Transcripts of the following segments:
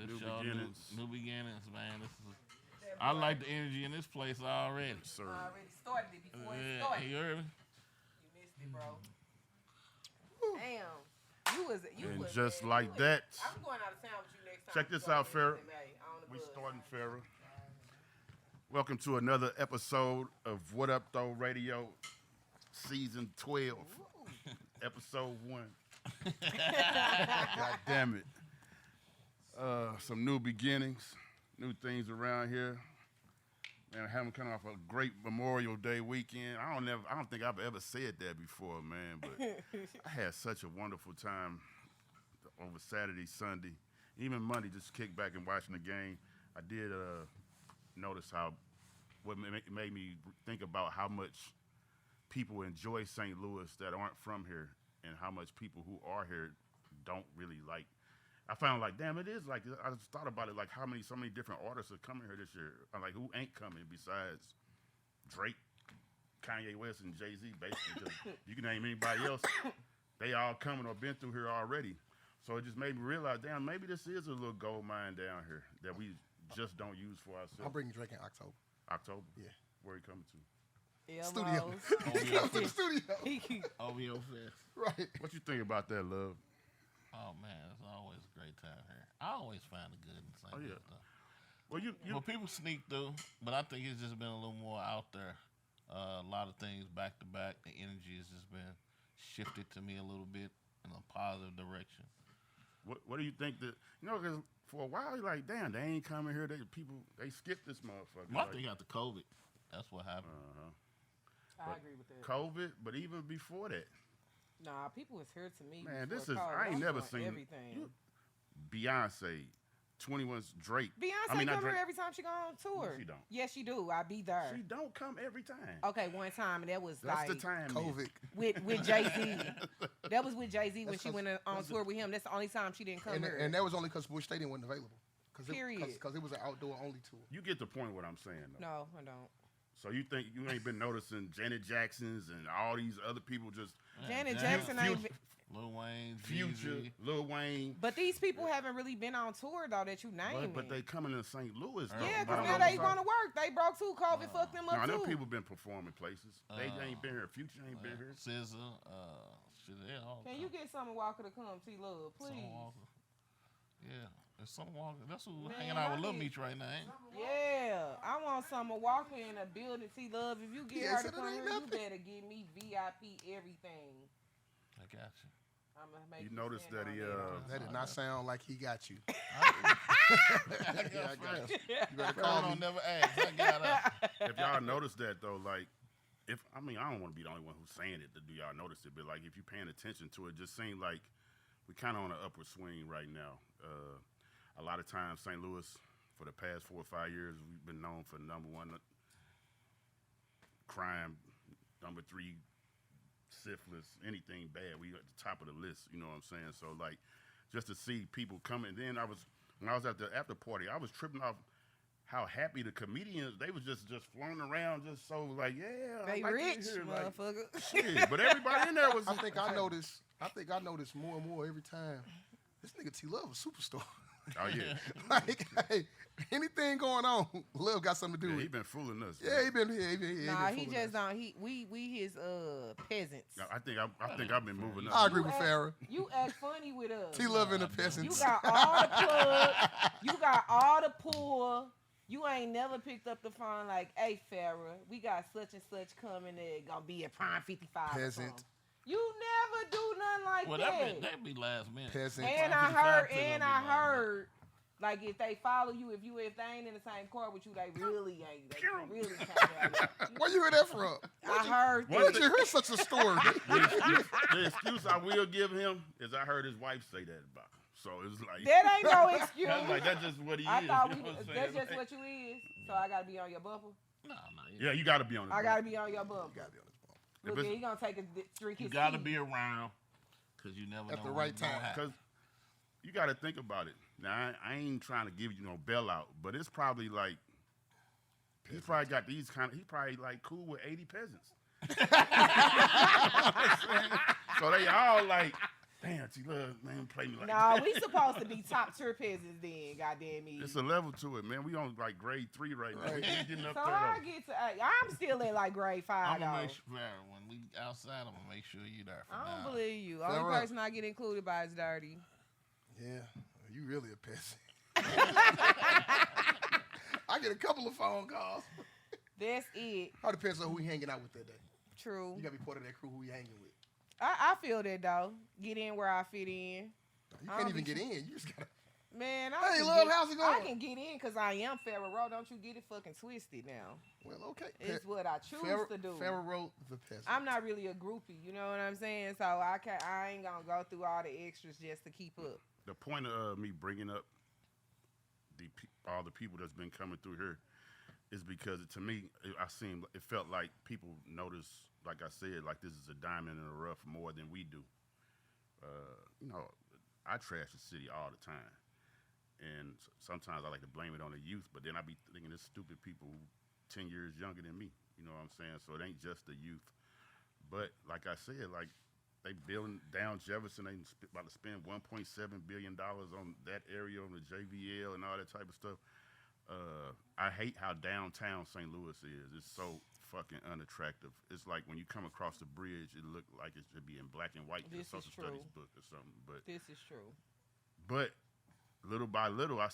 New show. beginnings. New beginnings, man. I like the energy in this place already. Sir. Already started it before it started. You heard me? You missed it, bro. Damn. You And was just man, like you was- that, I'm going out of town with you next time. check we this go out, to Farrah. MMA on the we bus. starting Farrah. Welcome to another episode of What Up Though Radio, Season 12, Episode 1. God damn it. Some new beginnings, new things around here. Man, having come off a great Memorial Day weekend. I don't think I've ever said that before, man, but I had such a wonderful time over Saturday, Sunday, even Monday, just kick back and watching the game. I did notice what made me think about how much people enjoy St. Louis that aren't from here, and how much people who are here don't really like. I found like, damn, it is like, I just thought about it, like so many different artists are coming here this year. I'm like, who ain't coming besides Drake, Kanye West, and Jay-Z, basically. You can name anybody else. They all coming or been through here already. So it just made me realize, damn, maybe this is a little gold mine down here that we just don't use for ourselves. I'll bring Drake in October. October? Yeah. Where he coming to? Studio. OVO Come to the Fest. studio. OVO Fest. Right. What you think about that, love? Oh, man, it's always a great time here. I always find the good in St. Louis, though. Well, Well, people sneak through, but I think it's just been a little more out there. A lot of things back to back. The energy has just been shifted to me a little bit in a positive direction. What do you think that, because for a while, you're like, damn, they ain't coming here. They skipped this motherfucker. Well, I think after COVID, that's what happened. I agree with that. COVID, but even before that, Nah, people was here to me. man, before COVID. I ain't I'm never doing seen everything. Beyonce, 21's Drake. Beyonce not come here Drake. every time she go on tour. No, she don't. Yes, she do. I be there. She don't come every time. Okay, one time, and that was That's like the time. COVID. with Jay Z. That was with Jay Z when That's she went on tour with him. That's the only time she didn't come And, here. and that was only because Bush Stadium wasn't available. Period. Because it was an outdoor only tour. You get the point what I'm saying, though. No, I don't. So you think you ain't been noticing Janet Jacksons and all these other people just Janet Jackson ain't. Lil Wayne, Future, Jeezy. Lil Wayne. But these people haven't really been on tour though that you name. But they coming to St. Louis. Though. Yeah, But because I now don't they know. going to work. They broke too. COVID fucked them up No, I know too. people been performing places. They ain't been here. Future ain't been here. SZA, shit, they all Can you get Summer Walker to come, T-Love, please? Summer Walker. Yeah, it's Summer Walker. That's who Man, hanging out with I Lil need- Meech right now, ain't it? Yeah, I want Summer Walker in a building. T-Love, if you get Yeah, her so to that come ain't here, you nothing. better give me VIP everything. I got you. I'm gonna make You noticed stand that on he That did not sound like he got you. I got I got you. You better Girl, call don't me. never ask. I got her. If y'all noticed that though, like, I don't want to be the only one who's saying it. Do y'all notice it? But like, if you're paying attention to it, just seems like we're kind of on an upward swing right now. A lot of times, St. Louis, for the past 4 or 5 years, we've been known for #1 crime, #3 syphilis, anything bad. We at the top of the list. You know what I'm saying? So like, just to see people coming. Then when I was at the after party, I was tripping off how happy the comedians, they was just floating around, just so like, yeah, They I like rich, it here. Like, motherfucker. shit. But everybody in there was. I think I noticed more and more every time. This nigga T Love a superstar. Oh yeah, Like, hey, anything going on, Love got something to do yeah, with he it. been fooling us. Yeah, man. he been here. Nah, he just don't. We his peasants. No, I think I've been moving up. I agree You with act- Farrah. You act funny with us. T Love and the You peasants. got all the plug. You got all the pull. You ain't never picked up the phone like, hey, Farrah, we got such and such coming. They're going to be at Prime 55 or Peasant. something. You never do nothing like Well, that. that'd be last minute. Peasant. And I heard, like, if they follow you, if they ain't in the same car with you, they really ain't. They really can't have you. Where you hear that from? I heard Where that. did you hear such a story? The excuse I will give him is I heard his wife say that about him. So it's like That ain't no excuse. that's like that's just what he I is. thought you know what I'm that's saying? just what you is. So I gotta be on your bumper. No. Yeah, you got to be on it. I gotta be on your bumper. Gotta be on this ball. Look, it's- he gonna take a drink. You his got to tea. be around because you never At know the when right it's gonna time. happen. Because you got to think about it. Now, I ain't trying to give you no bailout, but it's probably like, he's probably got these he probably like cool with 80 peasants. So they all like, Damn, T-Love, man, play me like No, that. we supposed to be top tier peasants then, goddamn me. It's a level to it, man. We on like grade 3 right now. We getting up So there, I though. get to, I'm still in like grade 5 I'm gonna though. make sure when we outside, I'm gonna make sure you there. For I don't now. believe you. Fair Only up. person I get included by is Dirty. Yeah, you really a peasant. I get a couple of phone calls. That's it. All depends on who we hanging out with that day. True. You gotta be part of that crew who we hanging with. I feel that though. Get in where I fit in. You I can't don't even be- get in. You just gotta. Man, Hey, can love, get, how's it going? I can get in because I am Pharaoh Road. Don't you get it fucking twisted now. Well, okay. It's what I choose to do. Pharaoh the peasant. I'm not really a groupie, you know what I'm saying? So I ain't gonna go through all the extras just to keep up. The point of me bringing up all the people that's been coming through here is because to me, it felt like people notice, like I said, like this is a diamond in the rough more than we do. You know, I trash the city all the time. And sometimes I like to blame it on the youth, but then I be thinking there's stupid people 10 years younger than me. You know what I'm saying? So it ain't just the youth. But like I said, like they building down Jefferson, they about to spend $1.7 billion on that area, on the JVL and all that type of stuff. I hate how downtown St. Louis is. It's so fucking unattractive. It's like when you come across the bridge, it look like it should be in black and white in a This is social true. studies book or something. This is true. But little by little, I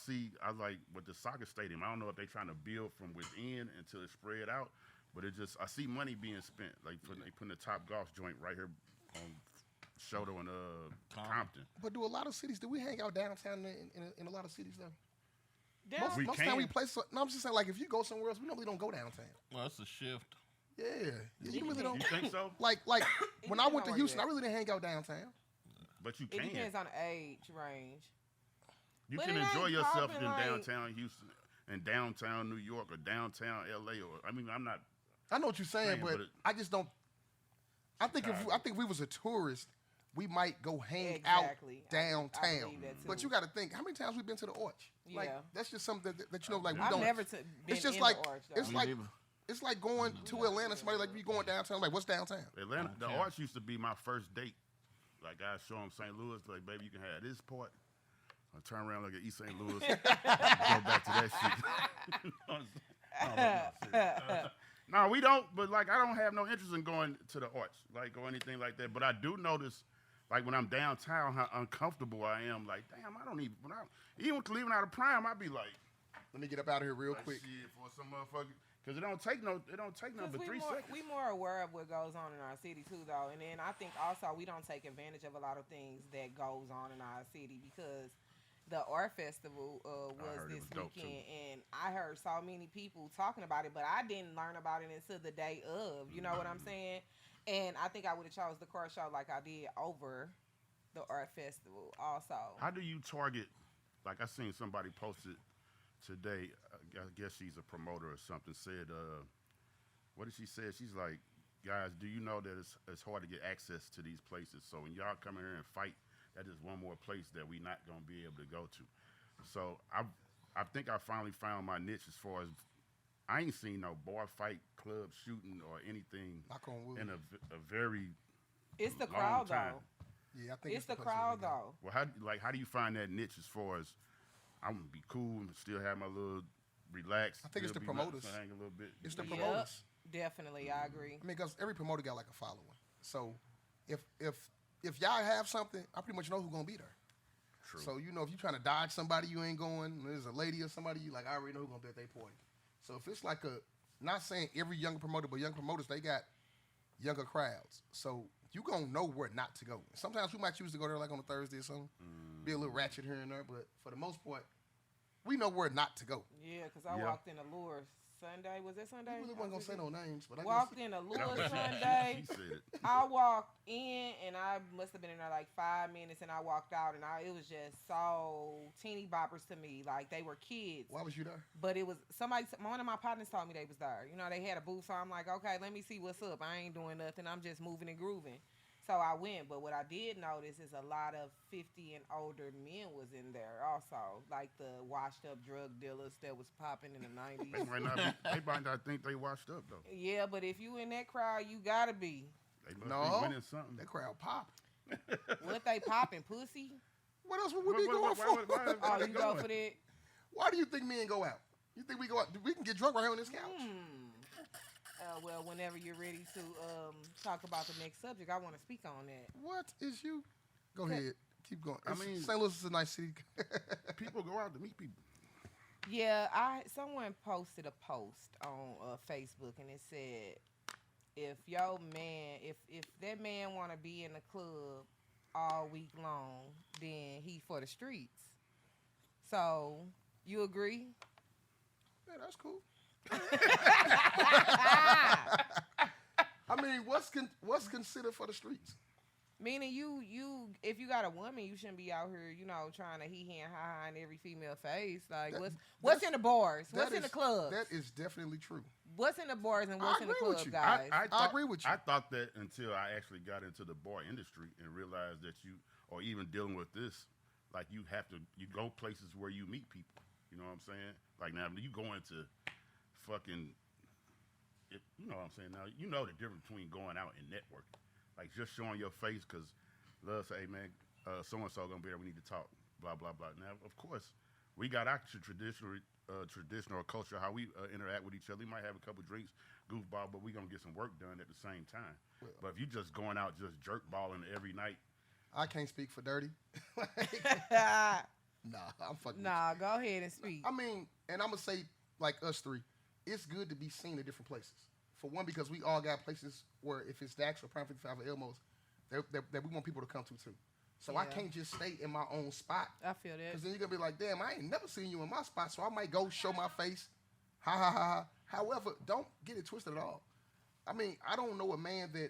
like with the soccer stadium. I don't know if they're trying to build from within until it's spread out, but I see money being spent. Like they putting the Top Golf joint right here on Shoto and Compton. But do we hang out downtown in a lot of cities though? Down, We Most can. time we play. No, I'm just saying, like if you go somewhere else, we normally don't go downtown. Well, it's a shift. Yeah, you really don't. You think so? Like It when I depends went on to where Houston, you I at. really didn't hang out downtown. But you it can. depends on the age range. You But can it ain't enjoy yourself popping in like- downtown Houston and downtown New York or downtown LA I'm not. I know what you're saying, Saying, but but it- I just don't. I think if we was a tourist, we might go hang out Exactly. I downtown. believe that, But too. you got to think, how many times we've been to the Arch? Like Yeah. that's just something that you know, like we I've don't. never been it's just in like the Arch, though. it's Me like neither. it's like going to Atlanta. Somebody like you going downtown. Like what's downtown? Atlanta, the Okay. Arch used to be my first date. Like I show them St. Louis, like baby, you can have this part. I turn around, look at East St. Louis, go back to that shit. No, we don't. But like, I don't have no interest in going to the Arch, like or anything like that. But I do notice, like when I'm downtown, how uncomfortable I am. Like, damn, I don't even. Even leaving out of Prime, I'd be like, Let me get up out of here real quick. shit for some motherfucker, because it don't take no but 3 seconds. We more aware of what goes on in our city too, though, and then I think also we don't take advantage of a lot of things that goes on in our city because the art festival was heard it this was dope, too. weekend, and I heard so many people talking about it, but I didn't learn about it until the day of. You know what I'm saying? And I think I would have chose the car show like I did over the art festival. Also, How do you target? Like I seen somebody posted today. I guess she's a promoter or something. Said, what did she say? She's like, guys, do you know that it's hard to get access to these places? So when y'all come in here and fight, that is one more place that we not gonna be able to go to. So I think I finally found my niche as far as I ain't seen no bar fight, club shooting, or anything Knock on wood. in a very it's the long crowd time. though. Yeah, I think It's the place where crowd we go. though. Well, how do you find that niche as far as I'm gonna be cool and still have my little relaxed? I think it's still the be promoters. hang a little bit. It's the Yep. promoters. Definitely, I agree. I mean, because every promoter got like a following. So if y'all have something, I pretty much know who's gonna be there. True. So you know, if you're trying to dodge somebody, you ain't going. There's a lady or somebody you like. I already know who's gonna be at their party. So if it's like not saying every younger promoter, but young promoters, they got younger crowds. So you gonna know where not to go. Sometimes we might choose to go there like on a Thursday or something, be a little ratchet here and there, but for the most part, we know where not to go. Yeah, because I Yeah. walked in Allure Sunday. Was that Sunday? We really wasn't gonna say no names, but I Walked guess in She Allure Sunday. said it. I walked in and I must have been in there like 5 minutes, and I walked out, and it was just so teeny boppers to me, like they were kids. why was you there? But it was one of my partners told me they was there. You know, they had a booth, so I'm like, okay, let me see what's up. I ain't doing nothing. I'm just moving and grooving. So I went, but what I did notice is a lot of 50 and older men was in there also, like the washed up drug dealers that was popping in the 90s. They might not think they washed up though. Yeah, but if you in that crowd, you gotta be. They must No. be winning something. That crowd popped. What they popping? Pussy? What else would we be going for? Oh, you go for that? Why do you think men go out? You think we go out? We can get drunk right here on this couch. Well, whenever you're ready to talk about the next subject, I want to speak on that. What is you? Go ahead. Keep going. I mean, St. Louis is a nice city. People go out to meet people. Yeah, someone posted a post on Facebook and it said, if that man want to be in the club all week long, then he for the streets. So you agree? Yeah, that's cool. I mean, what's considered for the streets? Meaning you if you got a woman, you shouldn't be out here, trying to hee and ha in every female face. Like what's in the bars? What's in the clubs? That is definitely true. What's in the bars and what's in the club, you. guys? I agree with you. I thought that until I actually got into the bar industry and realized that or even dealing with this, like you go places where you meet people. You know what I'm saying? Like now you go into fucking, you know what I'm saying? Now you know the difference between going out and networking. Like just showing your face because love say, hey man, so-and-so gonna be there, we need to talk, blah, blah, blah. Now, of course, we got our traditional culture, how we interact with each other. We might have a couple drinks, goofball, but we gonna get some work done at the same time. Well, but if you just going out just jerk balling every night. I can't speak for Dirty. Nah, I'm fucking Nah, go ahead and speak. I mean, and I'm gonna say, like us three, it's good to be seen at different places. For one, because we all got places where if it's Dax or Prime 55 or Elmos, that we want people to come to too. So I can't just stay in my own spot. I feel that. Because then you're going to be like, damn, I ain't never seen you in my spot, so I might go show my face. Ha, ha, ha, ha. However, don't get it twisted at all. I mean, I don't know a man that,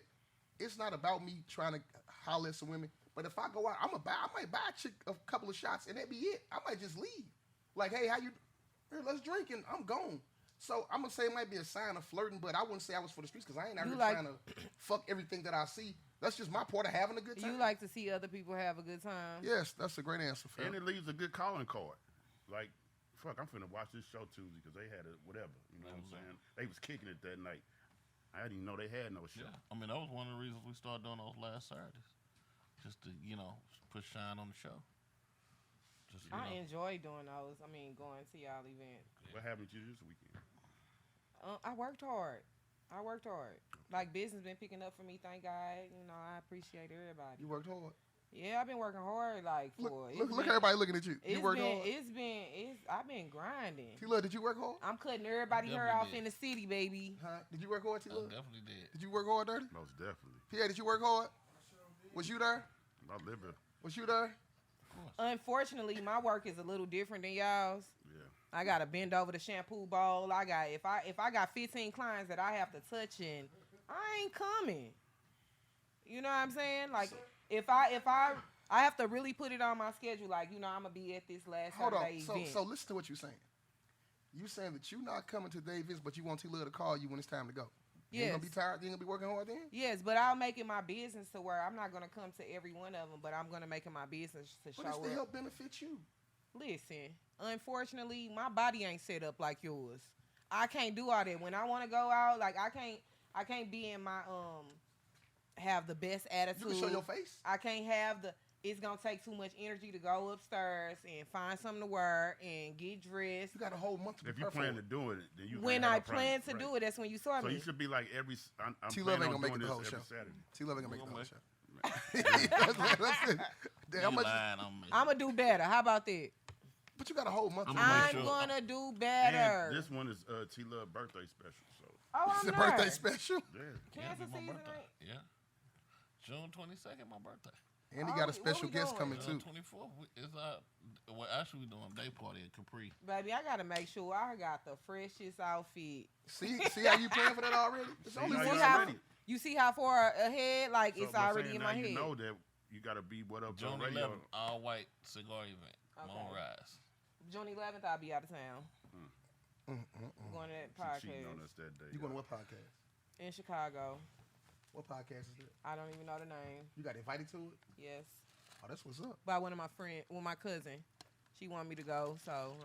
it's not about me trying to holler at some women, but if I go out, I might buy a chick a couple of shots, and that be it. I might just leave. Like, hey, here, let's drink, and I'm gone. So I'm gonna say it might be a sign of flirting, but I wouldn't say I was for the streets because I ain't out here trying to fuck everything that I see. That's just my part of having a good time. You like to see other people have a good time. Yes, that's a great answer. And it leaves a good calling card. Like, fuck, I'm finna watch this show Tuesday because they had a whatever. You know what I'm saying? They was kicking it that night. I didn't even know they had no show. Yeah. I mean, that was one of the reasons we started doing those last Saturdays, just to put shine on the show. I enjoy doing those. I mean, going to y'all events. What happened to you this weekend? I worked hard. Like business been picking up for me, thank God. I appreciate everybody. You worked hard. Yeah, I've been working hard. Like look at everybody looking at you. You worked hard. I've been grinding. T-Love, did you work hard? I'm cutting everybody hair off in the city, baby. Huh? Did you work hard, T-Love? I definitely did. Did you work hard, Dirty? Most definitely. Pierre, did you work hard? Was you there? I live here. Was you there? Unfortunately, my work is a little different than y'all's. Yeah. I gotta bend over the shampoo bowl. If I got 15 clients that I have to touch and I ain't coming. You know what I'm saying? Like if I have to really put it on my schedule. Like I'm gonna be at this last Saturday event. So listen to what you're saying. You saying that you're not coming to the events, but you want T-Love to call you when it's time to go. You ain't gonna be tired. You ain't gonna be working hard then. Yes, but I'll make it my business to where I'm not gonna come to every one of them, but I'm gonna make it my business to show up. But it's to help benefit you. Listen, unfortunately, my body ain't set up like yours. I can't do all that. When I want to go out, like I can't be in my have the best attitude. You can show your face. I can't have it's gonna take too much energy to go upstairs and find something to wear and get dressed. You got a whole month to If you plan to do it, then you. When I plan to do it, that's when you saw me. So you should be like every. I'm T-Love ain't planning on gonna make doing it the whole this show. every Saturday. T-Love ain't gonna make it the whole show. That's it. Damn, I'm gonna do better. How about that? But you got a whole month. I'm gonna do better. And this one is T-Love birthday special. So. Oh, it's I'm a birthday special. Yeah. Cancer my season. birthday. Yeah. June 22nd, my birthday. And he got a special guest coming too. 24th is what actually we doing day party at Capri. Baby, I gotta make sure I got the freshest outfit. See how you playing for that already? It's only you see how far ahead? Like So it's already in my head. You know that you gotta be what up June on radio. 11th, all white cigar event. Okay. Moonrise. June 11th, I'll be out of town. I'm going to that She cheating on podcast us that day. You going to what podcast? in Chicago. What podcast is it? I don't even know the name. You got invited to it? Yes, Oh, that's what's up. by one of my friends, my cousin. She wanted me to go, so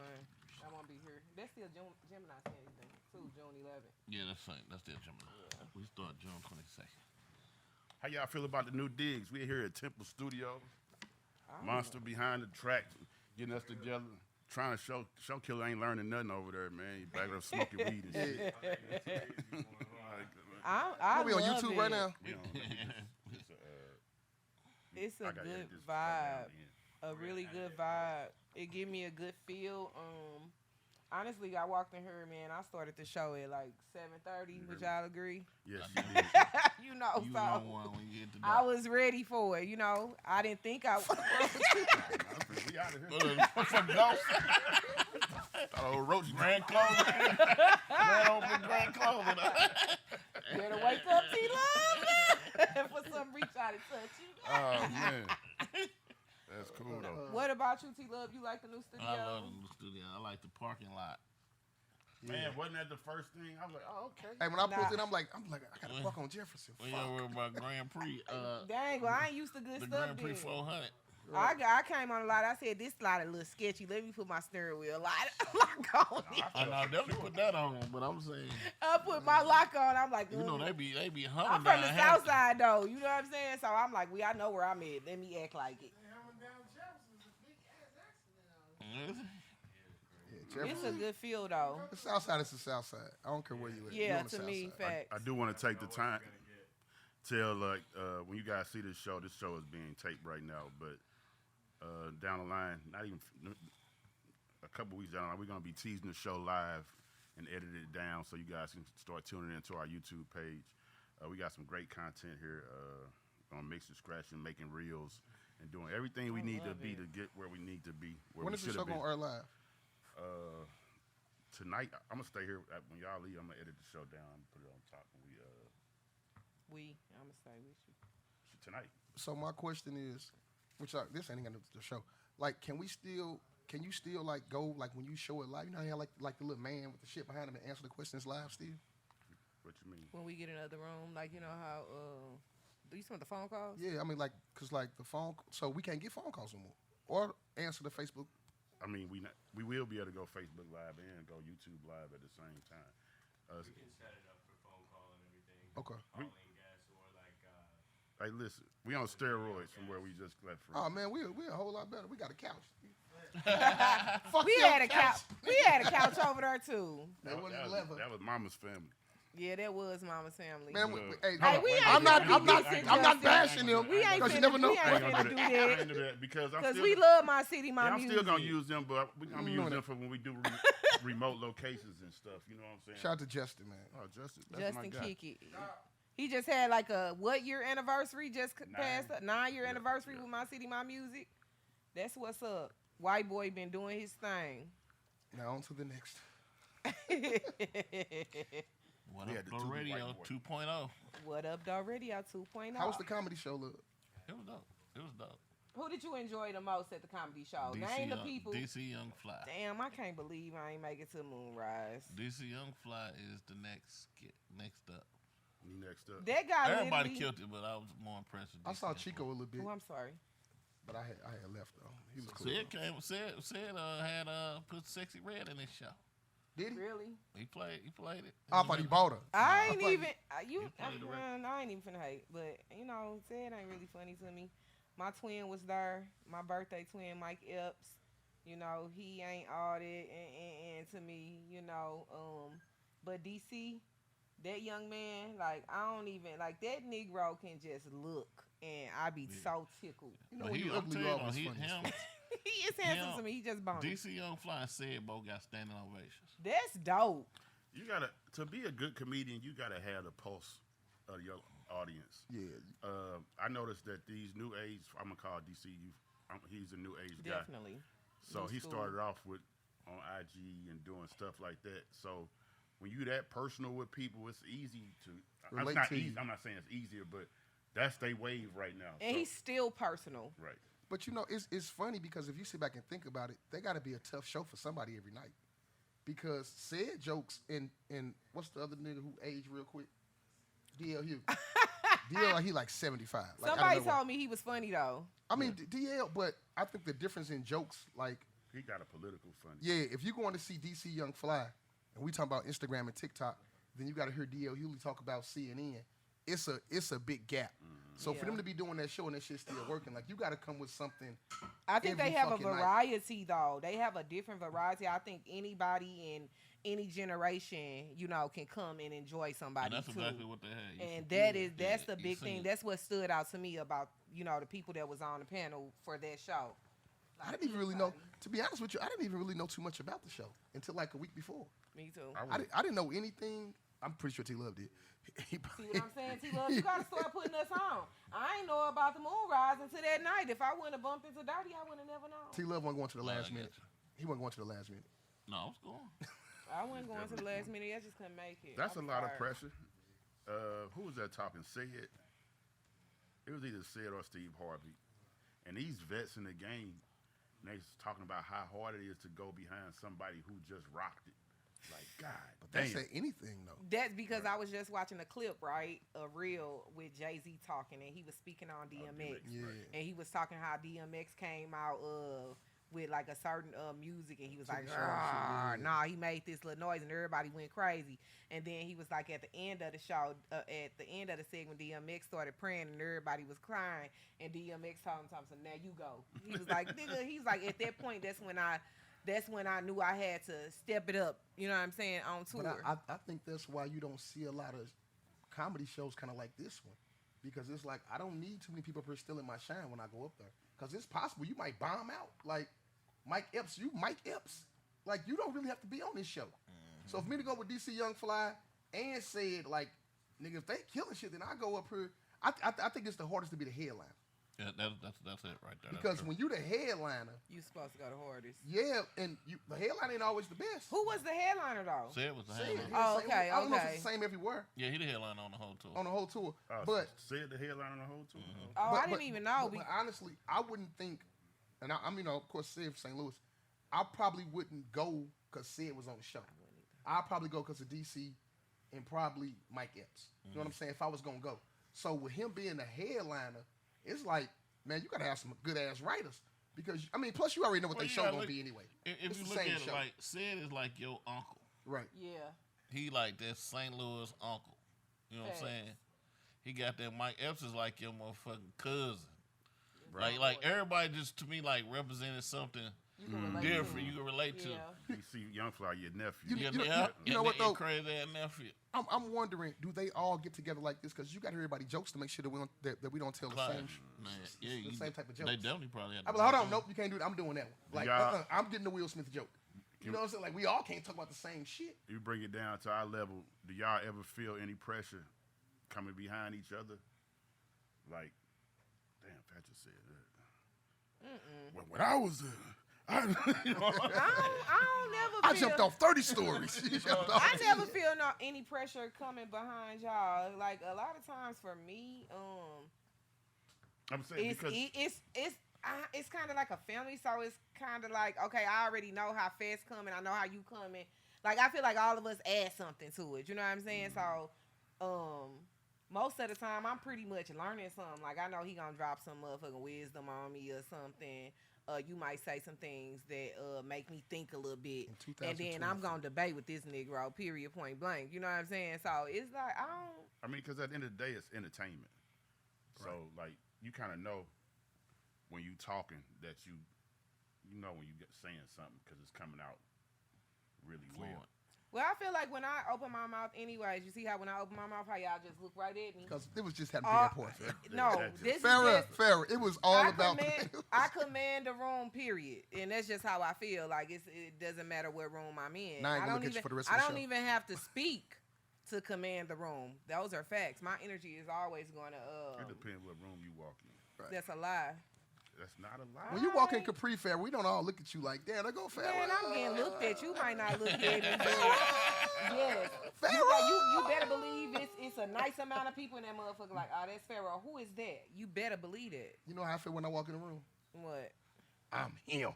I won't be here. That's still Gemini season too, June 11th. Yeah, that's the Gemini. We start June 22nd. How y'all feel about the new digs? We're here at Temple Studios. Monster behind the track, getting us together. Trying to show Killer ain't learning nothing over there, man. He back there smoking weed and shit. I we on love YouTube it. right now. It's a I gotta good edit this from now vibe, a really good vibe. It give me a good feel. Honestly, I walked in here, man. I started the show at like 7:30. Would y'all agree? Yes, you did. You know, You so on one when you hit the I was ready for it. You know, I didn't think I was. We out of here. Fucking ghost. Oh, Roach Grand clothing. Grand open grand clothing. Better wake up, T-Love. For some reach out and touch you. Oh, man. That's cool, though. What about you, T-Love? You like the new studio? I love the studio. I like the parking lot. Man, wasn't that the first thing? I was like, oh, okay. Hey, when I pulled Nah. in, I'm like, I gotta fuck on Jefferson. We Fuck. ain't worried about Grand Prix. Dang, well, I ain't used to good The stuff Grand Prix then. 400. I came on a lot. I said, this lot a little sketchy. Let me put my steering wheel lock on it. I know, definitely put that on, but I'm saying, I put my lock on. I'm like, you know, "Ugh." they be I'm humming from down the Hampton. south side, though. You know what I'm saying? So I'm like, I know where I'm at. Let me act like it. Mhm. Yeah, It's Jefferson. a good feel, though. The South Side is the South Side. I don't care where you at. You Yeah, on the to South me, Side. facts. I do want to take the time tell when you guys see this show is being taped right now, but down the line, not even a couple weeks down the line, we're gonna be teasing the show live and edit it down so you guys can start tuning into our YouTube page. We got some great content here on mixing, scratching, making reels, and doing everything we need to be to get where we need to be. Where When we is the should show have been. going to air live? Tonight, I'm gonna stay here. When y'all leave, I'm gonna edit the show down and put it on top. When I'm going to stay with you. tonight. So my question is, this ain't gonna the show. Like, can you still like go like when you show it live? You know how like the little man with the shit behind him and answer the questions live still? What you mean? When we get in the other room, like, you know how, do you want the phone calls? Yeah, I mean like, cause like the phone, so we can't get phone calls no more or answer the Facebook. I mean, we will be able to go Facebook Live and go YouTube Live at the same time. We can set it up for phone call and everything. Okay. Calling guests or like. Hey, listen, we on steroids from where we just left from. Oh man, we a whole lot better. We got a couch. We had a couch. We had a couch over there, too. That wasn't leather. That was Mama's family. Yeah, that was Mama's family. Man, Hey, hey, we ain't I'm not finna bashing them. We ain't because you finna- never know. we ain't I ain't gonna finna do do that. that. I ain't do that because I'm Because still. we love my city, yeah, my I'm music. still gonna use them, but I'm gonna You know use them that. for when we do remote locations and stuff. You know what I'm saying? Shout out to Justin, man. Oh, Justin, that's my Justin guy. Kick It. He just had like a what year anniversary just passed? 9-year anniversary with My City, My Music. That's what's up. White boy been doing his thing. Now on to the next. What We up, had the the two radio white boys. 2.0? What up, dog? Radio 2.0. How was the comedy show look? It was dope. It was dope. Who did you enjoy the most at the comedy show? Name the people. DC Young Fly. Damn, I can't believe I ain't make it to Moonrise. DC Young Fly is the next up. You next up. That guy Everybody literally- killed it, but I was more impressed with I DC saw Young Chico a little bit, Oh, I'm sorry. but I had left though. He was cool. Said had put Sexy Red in his show. Did he? Really? He played it. I thought he bought her. I ain't thought- even played the record. I ain't even finna hate, but you know, said ain't really funny to me. My twin was there, my birthday twin, Mike Epps. You know, he ain't all that, and to me, you know, but DC, that young man, like I don't even like that Negro can just look, and I be so tickled. You know But when you I'm ugly, you telling always you, funny. him, He is handsome Him, to me. He just boned. DC Young Fly and Said both got standing ovations. That's dope. You gotta to be a good comedian. You gotta have the pulse of your audience. Yeah, I noticed that these new age. I'm gonna call DC. He's a new age guy. Definitely. So New he school. started off with on IG and doing stuff like that. So when you that personal with people, it's easy to. Relate It's not to easy. you. I'm not saying it's easier, but that's their wave right now. And So- he's still personal. right. but you know it's funny because if you sit back and think about it, they got to be a tough show for somebody every night. Because said jokes and what's the other nigga who aged real quick? DL Hugh. DL he like 75. Like, I Somebody don't know told me he was funny though. I mean DL, but I think the difference in jokes, like He got a political funny. yeah, if you're going to see DC Young Fly, and we talking about Instagram and TikTok, then you got to hear DL Hughley talk about CNN. It's a big gap. So for Yeah. them to be doing that show and that shit still working, like you got to come with something. I think every they have a fucking night. variety though. They have a different variety. I think anybody in any generation, can come and enjoy somebody And that's too. exactly what they had. You And see- that's the you big see thing. it. That's what stood out to me about the people that was on the panel for that show. I Like, didn't even really know. anybody. To be honest with you, I didn't even really know too much about the show until like a week before. Me too. I didn't know anything. I'm pretty sure T Love did. See what I'm saying? T-Love, you gotta start putting us on. I ain't know about the moon rise until that night. If I wouldn't have bumped into Dirty, I would have never known. T Love wasn't going to the Nah, I last get minute. you. He wasn't going to the last minute. No, I was going. I wasn't going to the last minute. I just couldn't make it. That's a I'm lot of tired. pressure. Who was that talking? Sid. It was either Sid or Steve Harvey. And these vets in the game, they was talking about how hard it is to go behind somebody who just rocked it. Like, God, But damn. that's at anything though. That's because I was just watching a clip, right? A reel with Jay-Z talking, and he was speaking on DMX. Yeah. And he was talking how DMX came out with like a certain music, and he was like, Certain shit, yeah. nah, he made this little noise, and everybody went crazy. And then he was like, at the end of the show, at the end of the segment, DMX started praying, and everybody was crying. And DMX told him, Thompson, now you go. He was like, nigga, he's like, at that point, that's when I knew I had to step it up. You know what I'm saying? On tour. But I think that's why you don't see a lot of comedy shows kind of like this one. Because it's like, I don't need too many people stealing my shine when I go up there. Because it's possible you might bomb out. Like, Mike Epps. Like, you don't really have to be on this show. So for me to go with DC Young Fly and said, like, nigga, if they killing shit, then I go up here. I think it's the hardest to be the headliner. Yeah, that's it right there. That's Because true. when you the headliner, You supposed to go the hardest. yeah, and the headliner ain't always the best. Who was the headliner though? Sid was the Sid, headliner. Oh, same- okay, I don't know if okay. it's the same everywhere Yeah, he the headliner on the whole tour. on the whole tour. Oh, But Sid the headline on the whole tour. Oh, I didn't even know. But honestly, I wouldn't think, and I'm of course Sid from St. Louis. I probably wouldn't go because Sid was on the show. I'd probably go because of DC and probably Mike Epps. You know what I'm saying? If I was gonna go, so with him being the headliner, it's like, man, you gotta have some good ass writers because plus you already know what Well, they you show gotta gonna look- be anyway. If It's you the look at same it show. like Sid is like your uncle. Right. Yeah. He like that St. Louis uncle. You know what I'm Facts. saying? He got that Mike Epps is like your motherfucking cousin. Right. Like everybody just to me like represented something You can relate different to. you can relate to. Yeah. You see Young Fly, your nephew. You- Yeah, know what, though? Crazy ass nephew. I'm wondering, do they all get together like this? Because you got to hear everybody jokes to make sure that we don't tell the Clash. same Man, the yeah, same type of They jokes. definitely probably had I'm to like, hold do on, nope, you can't do that. I'm doing that one. Like, Y'all- I'm getting the Will Smith joke. You know what I'm saying? Like, we all can't talk about the same shit. You bring it down to our level. Do y'all ever feel any pressure coming behind each other? Like, damn, Patrick said that. When I was I don't never. I feel, jumped off 30 stories. You jumped off I never feel any pressure coming behind y'all. Like a lot of times for me, I'm saying because it's kind of like a family, so it's kind of like, okay, I already know how fast coming, I know how you coming. Like I feel like all of us add something to it. You know what I'm saying? So, most of the time I'm pretty much learning something. Like I know he gonna drop some motherfucking wisdom on me or something. You might say some things that make me think a little bit, In and then I'm gonna debate with this Negro. Period. Point blank. You know what I'm saying? So it's like I mean, because at the end of the day, it's entertainment. So like you kind of know when you talking that you know when you get saying something because it's coming out really well. Fluent. Well, I feel like when I open my mouth, anyways, you see how when I open my mouth, how y'all just look right at me. Because it was just having to be that point. No, that just- this is Farrah, just. Farrah, it was all about. I command the room, period, and that's just how I feel. Like it doesn't matter what room I'm in. Now I ain't gonna look at you for the rest of I the don't show. even have to speak to command the room. Those are facts. My energy is always going It to. depends what room you walk in. That's a lie. That's not a lie. When you walk in Capri Fair, we don't all look at you like, damn, there go Farrah. Man, I'm getting looked at. You might not look at me. But yes. Farrah. You better believe it's a nice amount of people in that motherfucker. Like, oh, that's Pharaoh. Who is that? You better believe it. You know how I feel when I walk in the room? What? I'm him.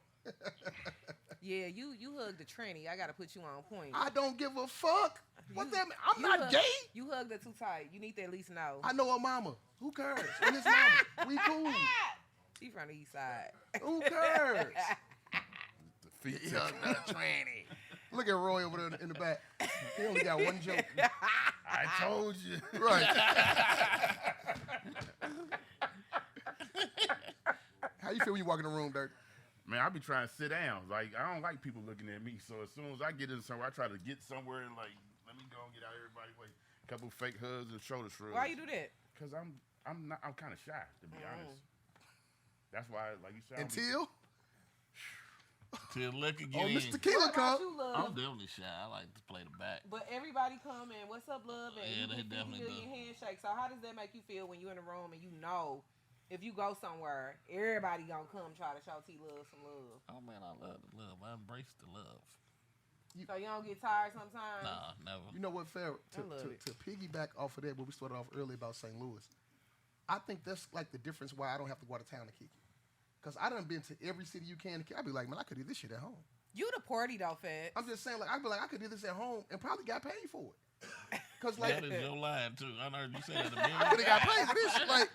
Yeah, you hug the tranny. I gotta put you on point. I don't give a fuck. What You- that mean? I'm you not hug- gay. You hugged her too tight. You need to at least know. I know her mama. Who cares? I'm his mama. We cool. She from the east side. Who cares? The feet. tranny. Look at Roy over there in the back. He only got one joke. I told you. Right. How you feel when you walk in the room, Dirk? Man, I be trying to sit down. Like, I don't like people looking at me. So as soon as I get in somewhere, I try to get somewhere and like, let me go and get out of everybody's way. Couple fake hugs and shoulder shrugs. Why you do that? Cause I'm kind of shy, to be honest. That's why, like you said, Until Till liquor get Mr. in. Tequila What about come. you, I'm love? definitely shy. I like to play the back. But everybody come and what's up, love? And Yeah, they you definitely do do. your handshake. So how does that make you feel when you're in the room and you know if you go somewhere, everybody gonna come try to show T Love some love? Oh man, I love the love. I embrace the love. So you don't get tired sometimes? Nah, never. You know what, Farrah? I love it. To piggyback off of that, what we started off earlier about St. Louis, I think that's like the difference why I don't have to go out of town to kick it. Because I done been to every city you can to kick. I'd be like, man, I could do this shit at home. You the party though, Fed. I'm just saying, like, I'd be like, I could do this at home and probably got paid for it. Because, like, That is your line too. I heard you say that a I million. could have got paid for this shit. Like,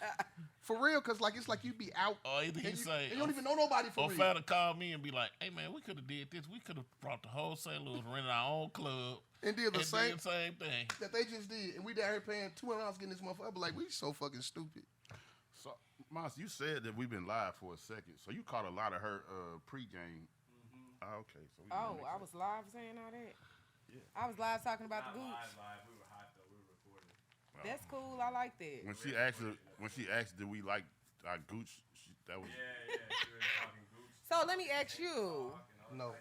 for real, because, like, it's like you be out. Or either he and say, you don't even know nobody for or real. Fata call me and be like, "Hey man, we could have did this. We could have brought the whole St. Louis, rented our own club, And did the and same did the same thing." that they just did. And we down here paying $200 getting this motherfucker. I'd be like, we so fucking stupid. So, Moss, you said that we've been live for a second, so you caught a lot of her pregame. Okay, so we Oh, I was live saying all that. Yeah. I was live talking about the Not gooch. live. We were hot though. We were recording. That's cool. I like that. When she asked, did we like our gooch? That was Yeah. We were talking gooch. So let me ask you: No,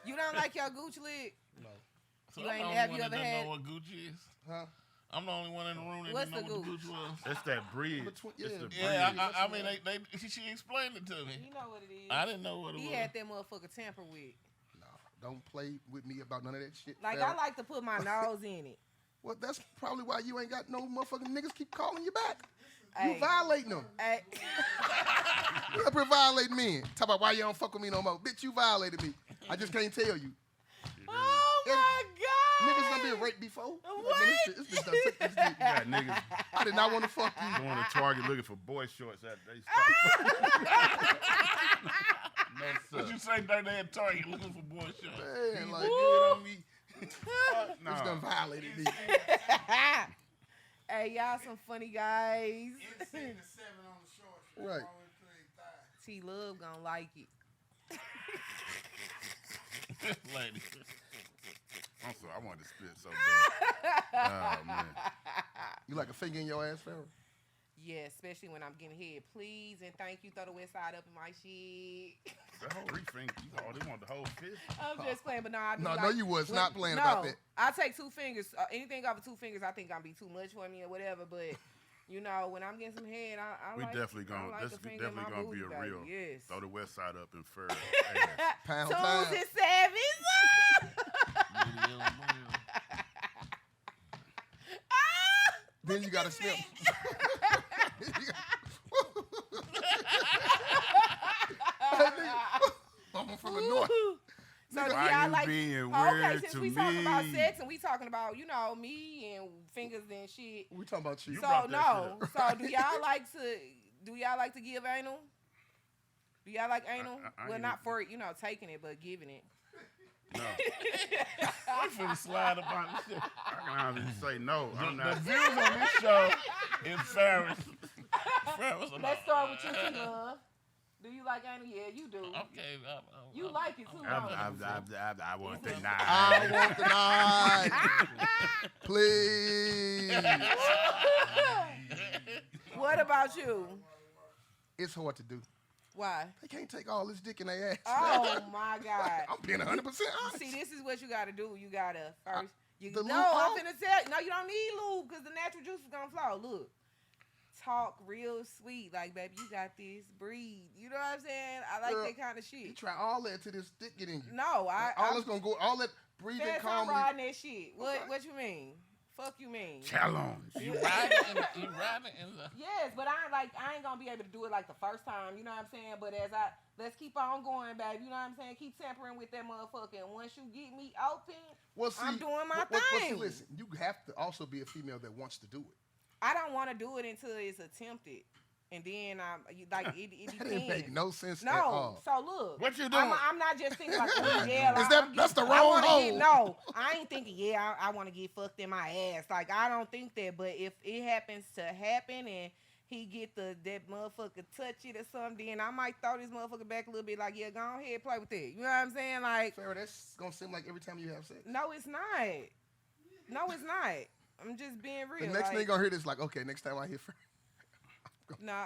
you don't like your gooch lick? no. So You I'm ain't- the have only you one that ever doesn't had- know what Gucci is. Huh? I'm the only one in the room that What's didn't know the what the Gucci was. it's that bridge. Between- It's yeah. the bridge. Yeah, I mean, she explained it to You me. know what it is. I didn't know what it He was. had that motherfucker tamper with. No, don't play with me about none of that shit. Like Farrah. I like to put my nose in it. Well, that's probably why you ain't got no motherfucking niggas keep calling you back. Hey. You violating them. Hey, You up here violating men. Talk about why you don't fuck with me no more. Bitch, you violated me. I just can't tell you. oh my Niggas god! done been raped before. What? Like, man, this bitch done took this dick. You got niggas I did not want to fuck you. going to Target looking for boy shorts that they stop. No, What sir. you say, Dirt at Target looking for boy shorts? Man, You like, look good on me. Nah. bitch done violated me. Hey, y'all some funny guys. Right. T Love gonna like it. Lady. I'm sorry, I wanted to spit so bad. Oh man. You like a finger in your ass, Farrah? Yeah, especially when I'm getting head. Please and thank you. Throw the west side up in my shit. The whole reef thing, they want the whole fist. I'm just playing, but no, I do No, like, no, you was when- not playing no, about that. I take 2 fingers. Anything over 2 fingers, I think gonna be too much for me or whatever. But you know, when I'm getting some head, I We like, definitely I gonna, like this a finger in definitely my gonna be booty, a baby. real. Yes. Throw the west side up and fur. Pound Tunes time. and Savage. Then you gotta smell. I'm from the north. So do Why y'all you like? being Okay, weird since to we talking about me? sex and we talking about me and fingers and shit. We talking about you. You So brought that no. So do y'all like to give anal? Do y'all like anal? I Well, ain't not even- for you know taking it, but giving it. No, I'm finna slide up on this shit. I can honestly say no. I'm The not. views on this show is Ferris. Ferris. Let's start with you, T-Love. Do you like anal? Yeah, you do. Okay. You like it too, I don't you? I want to I deny. want the night. Please. What about you? It's hard to do. Why? They can't take all this dick in their ass. Oh my God. I'm being 100% honest. See, this is what you gotta do. You gotta first. You The no, lube I'm on? finna tell. No, you don't need lube because the natural juice is gonna flow. Look, talk real sweet, like baby, you got this. Breathe. You know what I'm saying? I like Girl, that kind of You shit. try all that to this dick get in you. No, all I'm that's gonna go, all that breathing fast on calmly. riding that shit. What? Okay. What you mean? Fuck you mean? Challenge. You riding in the. Yes, but I ain't gonna be able to do it like the first time. You know what I'm saying? But let's keep on going, baby. You know what I'm saying? Keep tampering with that motherfucker. And once you get me open, Well, see, I'm doing my well, see, thing. listen, you have to also be a female that wants to do it. I don't want to do it until it's attempted, and then it That depends. didn't make no sense at No, all. so look. What you doing? I'm not just thinking like, oh, yeah. Is that- I'm that's the I wrong wanna hole. no, I ain't thinking, I want to get fucked in my ass. Like, I don't think that. But if it happens to happen and he get that motherfucker touch it or something, then I might throw this motherfucker back a little bit like, yeah, go ahead, play with it. You know what I'm saying? Like, Farrah, that's gonna seem like every time you have sex. no, it's not. No, it's not. I'm just being real. The next like, thing gonna hear this like, okay, next time I hear Farrah. Nah,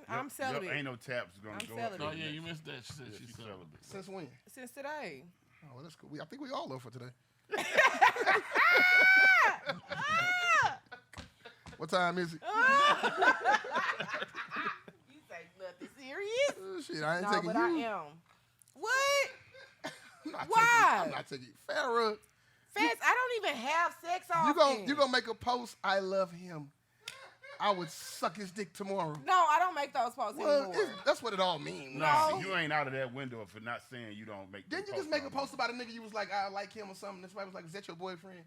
I'm celibate. Ain't no taps gonna I'm go celibate. up. Oh yeah, you missed that. She said Yeah, she's she's celibate. Since when? Since today. Oh, well, that's cool. I think we all over for today. What time is it? You say nothing serious? Oh, shit, I ain't No, taking but you. I am. What? I'm not Why? I'm not taking you. Farrah, Fats, I don't even have sex you often. gonna make a post, I love him. I would suck his dick tomorrow. No, I don't make those posts Well, anymore. that's what it all means. No. You ain't out of that window for not saying you don't make. Didn't you just make a post about a nigga you was like, I like him or something? That's why I was like, is that your boyfriend?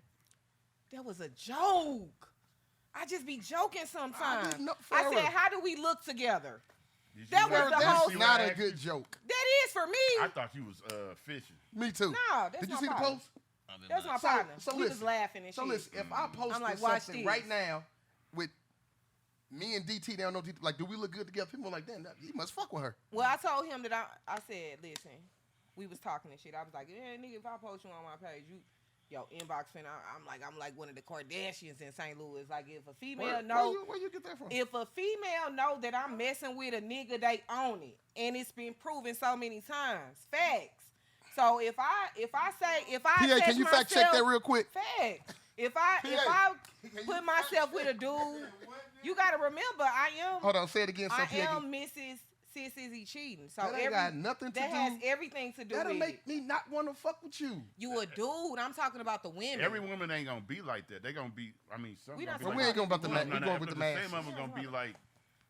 That was a joke. I just be joking sometimes. didn't know- I Farrah. said, how do we look together? Did you That know- was the did you whole- see That's what not I a asked good you? joke. That is for me. I thought you was fishing. Me too. No, that's Did you my see the partner. post? I did That's not. my So- partner. so We was listen. laughing and So shit. listen, if I posted I'm like, watch something this. right now with me and DT, they don't know DT, like, do we look good together? People are like, damn, he must fuck with her. Well, I told him that I said, listen, we was talking and shit. I was like, yeah, nigga, if I post you on my page, yo, inbox fan, I'm like one of the Kardashians in St. Louis. Like, if a female Where you get that from? if a female know that I'm messing with a nigga, they own it, and it's been proven so many times. Facts. So if I PA, attach can you fact check that myself- real quick? Facts. If I Can you put myself with a dude, you gotta remember I am Hold on, say it again. So I PA, am Mrs. Sis Is He Cheating. So that ain't got nothing to that do. has everything to do That'll with make it. me not want to fuck with you. You a dude. I'm talking about the women. Every woman ain't gonna be like that. They gonna be. I mean, some. We gonna not be But like we ain't going about the No, man. no, We no, going with but the the man. same of them gonna be like.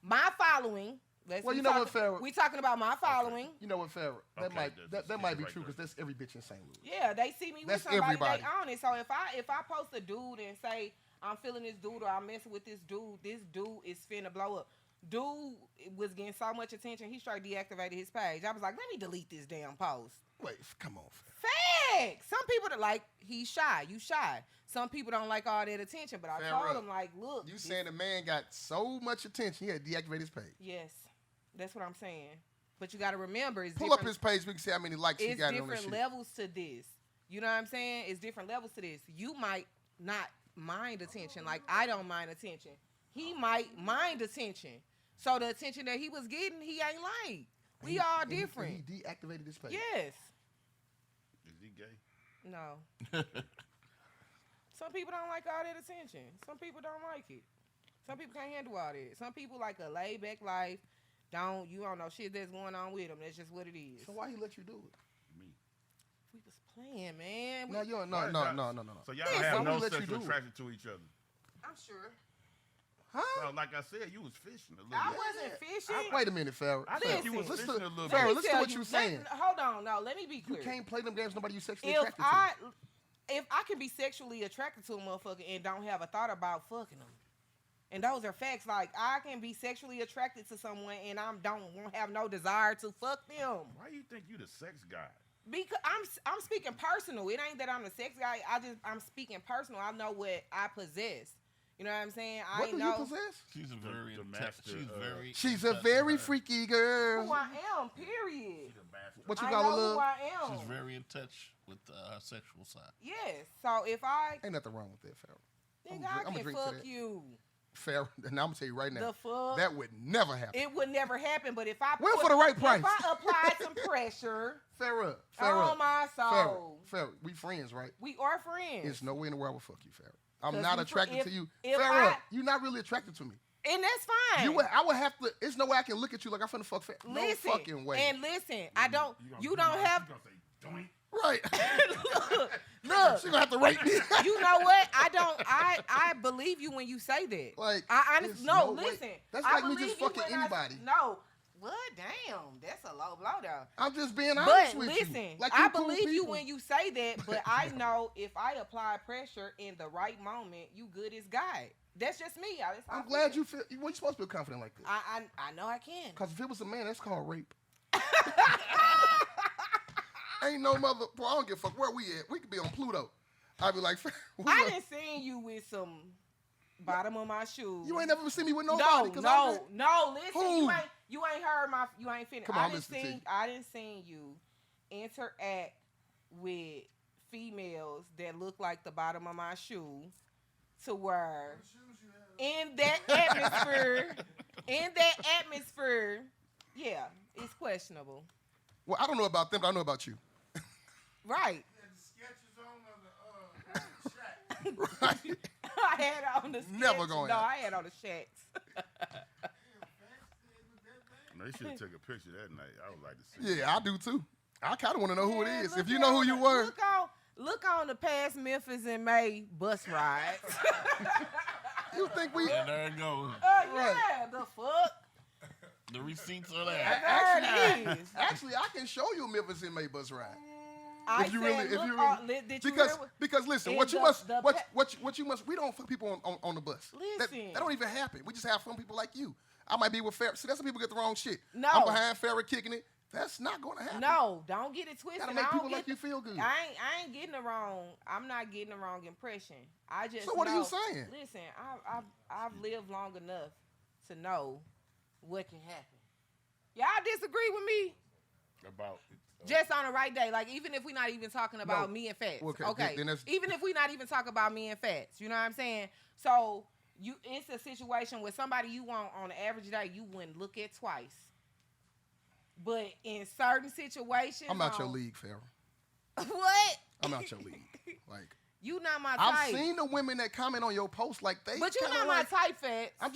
My following. Well, you know what, Farrah? We talking about my following. You know what, Farrah? That Okay, might that's that might be right true there. because that's every bitch in St. Louis. Yeah, they see me That's with somebody everybody. they own it. So if I post a dude and say I'm feeling this dude or I'm messing with this dude is finna blow up. Dude was getting so much attention, he straight deactivated his page. I was like, let me delete this damn post. Wait, come on, Farrah. Facts. Some people that like he's shy. You shy. Some people don't like all that attention. But I Farrah, told him like, look, You saying the man got so much attention, he had to deactivate his page. yes, that's what I'm saying. But you got to remember, it's Pull up different- his page, we can see how many likes he It's got on this different shit. levels to this. You know what I'm saying? It's different levels to this. You might not mind attention like I don't mind attention. He might mind attention. So the attention that he was getting, he ain't like. We all And he different. deactivated his page. Yes. Is he gay? No. Some people don't like all that attention. Some people don't like it. Some people can't handle all that. Some people like a laid back life. You don't know shit that's going on with them. That's just what it is. So why he let you do it? Me. We was playing, man. No, you no, Why no, not? no, no, no, So no. y'all don't Listen, have why no we let you sexual do it? attraction to each other. I'm sure. Huh? So like I said, you was fishing a little I bit. wasn't fishing. Wait a minute, Farrah. I think you was Listen. fishing a little Farrah, bit. listen to what you saying. Hold on, no. Let me be You clear. can't play them games nobody you sexually If attracted if I can be sexually attracted to a motherfucker and don't have a thought about fucking them, and those are facts. Like I can be sexually attracted to someone and won't have no desire to fuck them. Why you think you the sex guy? Because I'm speaking personal. It ain't that I'm the sex guy. I'm speaking personal. I know what I possess. You know what I'm saying? to. What I do know you possess? She's a very the intense. master, She's very. She's a intense very with her. freaky girl. who I am. Period. She's a bastard. What you I call know her, who love? I am. She's very in touch with her sexual side. Yes. So if I Ain't nothing wrong with that, Farrah. think I'ma I can drink to fuck that. you, Farrah, and I'm gonna tell you right now, the fuck. that would never happen. It would never happen, but if I Well, for the right price. if I apply some pressure Farrah, on Farrah, my Farrah, soul, Farrah, we friends, right? we are friends. There's no way in the world I would fuck you, Farrah. I'm 'Cause not you attracted if- to you. if Farrah, I- you're not really attracted to me. and that's fine. I would have to. There's no way I can look at you like I'm finna fuck. No listen, fucking way. and listen. I don't. gonna You come don't out, have. You gonna say, doink. Right. Look, She gonna have to rate me. you know what? I don't. I believe you when you say that. Like, I there's honestly no. way- Listen, That's I like me believe just you fucking when anybody. No. What? Damn, that's a low blow though. I'm just being honest But with listen, you. Like, I you cool believe you people. when you say that, but I know if I apply pressure in the right moment, you good as God. That's just me. That's how I'm I glad feel. you feel. Well, you supposed to feel confident like this. I know I can. Because if it was a man, that's called rape. Ain't no mother. Boy, I don't give a fuck where we at. We could be on Pluto. I'd be like, I didn't seen you with some bottom of my shoes. You ain't never seen me with no, nobody. no. Listen, Who? you ain't heard you ain't finished. Come on, I'm listening to you. I didn't see you interact with females that look like the bottom of my shoe to where in that atmosphere, yeah, it's questionable. Well, I don't know about them, but I know about you. Right. Right? I had on the sketch. Never going No, out. I had on the shacks. No, they should have took a picture that night. I would like to see. Yeah, I do too. I kind of want to know who it Man, is. look If you at know who all you the- were, Look on the past Memphis and May bus rides. you think we? And there it goes. Yeah, the fuck. The receipts are there. There it is. Actually, I can show you a Memphis and May bus ride. I If you said, really, if look you on- really, did you because hear because listen, in what you the- must, the what you must, we don't fuck people on the bus. Listen. That don't even happen. We just have fun people like you. I might be with Farrah. See, that's when people get the wrong shit. No. I'm behind Farrah kicking it. That's not going to happen. No, don't get it twisted. Gotta make I don't people get like you feel good. I ain't getting the wrong. I'm not getting the wrong impression. I just. So what are you know- saying? Listen, I've lived long enough to know what can happen. Y'all disagree with me? About Just on the right day, like even if we're not even talking about No. me and Fats, Okay, okay. then that's- Even if we're not even talking about me and Fats, you know what I'm saying? So it's a situation where somebody you want on an average day you wouldn't look at twice, but in certain situations, I'm out your league, Farrah. What? I'm out your league. Like You not my type. I've seen the women that comment on your post like they. but you kinda not my like, type, Fats. I'm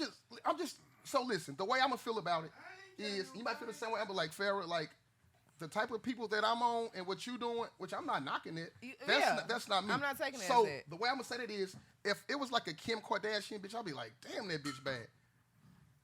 just. So listen, the way I'm gonna feel about it is, you might feel the same way. I'm like Farrah, like the type of people that I'm on and what you doing, which I'm not knocking it. That's not me. I'm not taking it So as that. the way I'm gonna say that is, if it was like a Kim Kardashian bitch, I'll be like, damn, that bitch bad.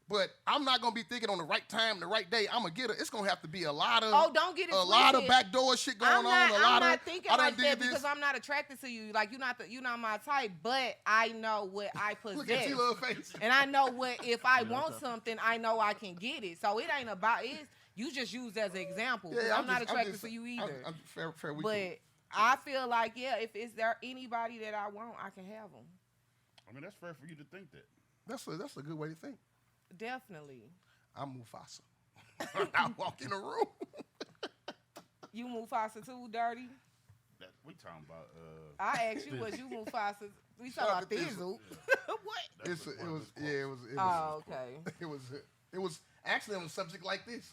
But I'm not gonna be thinking on the right time, the right day. I'm gonna get her. It's gonna have to be a lot of Don't get it a lot of twisted. backdoor shit going I'm not, on. A I'm lot not of thinking I done like did that this. because I'm not attracted to you. Like you're not my type. But I know what I possess. Look at your little face. And I know what if I want something, I know I can get it. So it ain't about it. You just use as an example. Yeah, I'm not just- attracted just- to you either. I'm fair. We But cool. I feel like if is there anybody that I want, I can have them. I mean, that's fair for you to think that. That's a good way to think. Definitely. I'm Mufasa. I walk in a room. You Mufasa too, dirty. That we talking about. I asked you, was you Mufasa? We Shout talking out about to Thizzle. What? that's It one of was his yeah. quotes. It was. Oh, okay. It was actually on a subject like this.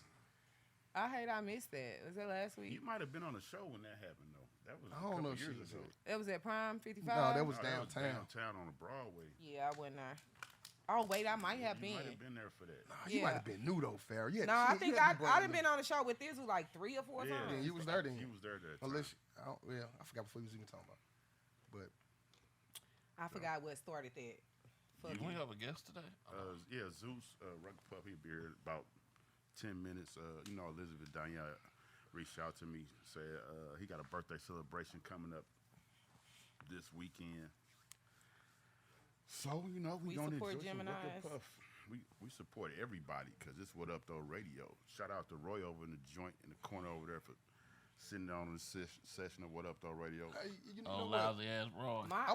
I hate I missed that. Was that last week? You might have been on the show when that happened, though. That was I a don't couple know if she years was ago. That was at Prime 55? No, that was No, downtown. downtown on the Broadway. Yeah, I wasn't there. Oh, wait, I might have You been. might have been there for that. Nah, you Yeah. might have been new though, Farrah. Yeah. No, I think I done been on the show with Thizzle like 3 or 4 Yeah, times. Yeah, you was there then. You was there that time. Unless I forgot before you was even talking about. But I forgot what started that. Fuck Do we it. have a guest today? Yeah, Zeus, Rugged Pup, he'll be here in about 10 minutes. Elizabeth Danielle reached out to me, said he got a birthday celebration coming up this weekend. So, we We gonna support enjoy some Rugged Geminis. Puff. We support everybody because it's What Up Though Radio. Shout out to Roy over in the joint in the corner over there for sitting down on the session of What Up Though Radio. hey, you know Oh, what? lousy ass Roy. I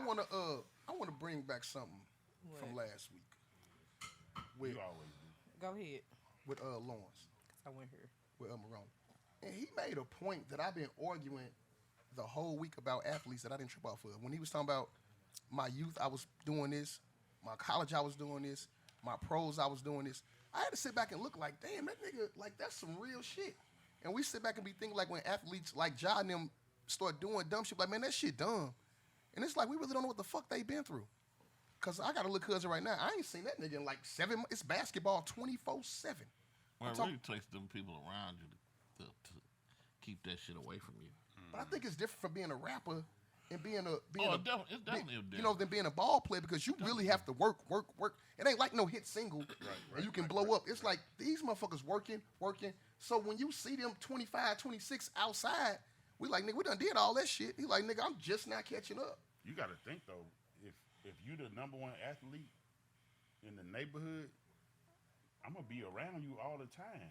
wanna bring back something from What? last week with You always do. Go ahead. with Lawrence. I went here. With Marone. And he made a point that I've been arguing the whole week about athletes that I didn't trip off of. When he was talking about my youth, I was doing this. My college, I was doing this. My pros, I was doing this. I had to sit back and look like, damn, that nigga, like, that's some real shit. And we sit back and be thinking, like, when athletes like Ja and them start doing dumb shit, like, man, that shit dumb. And it's like, we really don't know what the fuck they been through. Because I got to look cousin right now. I ain't seen that nigga in, like, 7 months. It's basketball 24/7. Well, it talk- really takes them people around you to keep that shit away from you. But I think it's different from being a rapper and being a It's definitely a difference. than being a ball player because you really have to work. It ain't like no hit single and you can blow up. It's like these motherfuckers working. So when you see them 25, 26 outside, we like, nigga, we done did all that shit. He like, nigga, I'm just now catching up. You got to think though, if you the number one athlete in the neighborhood, I'm gonna be around you all the time.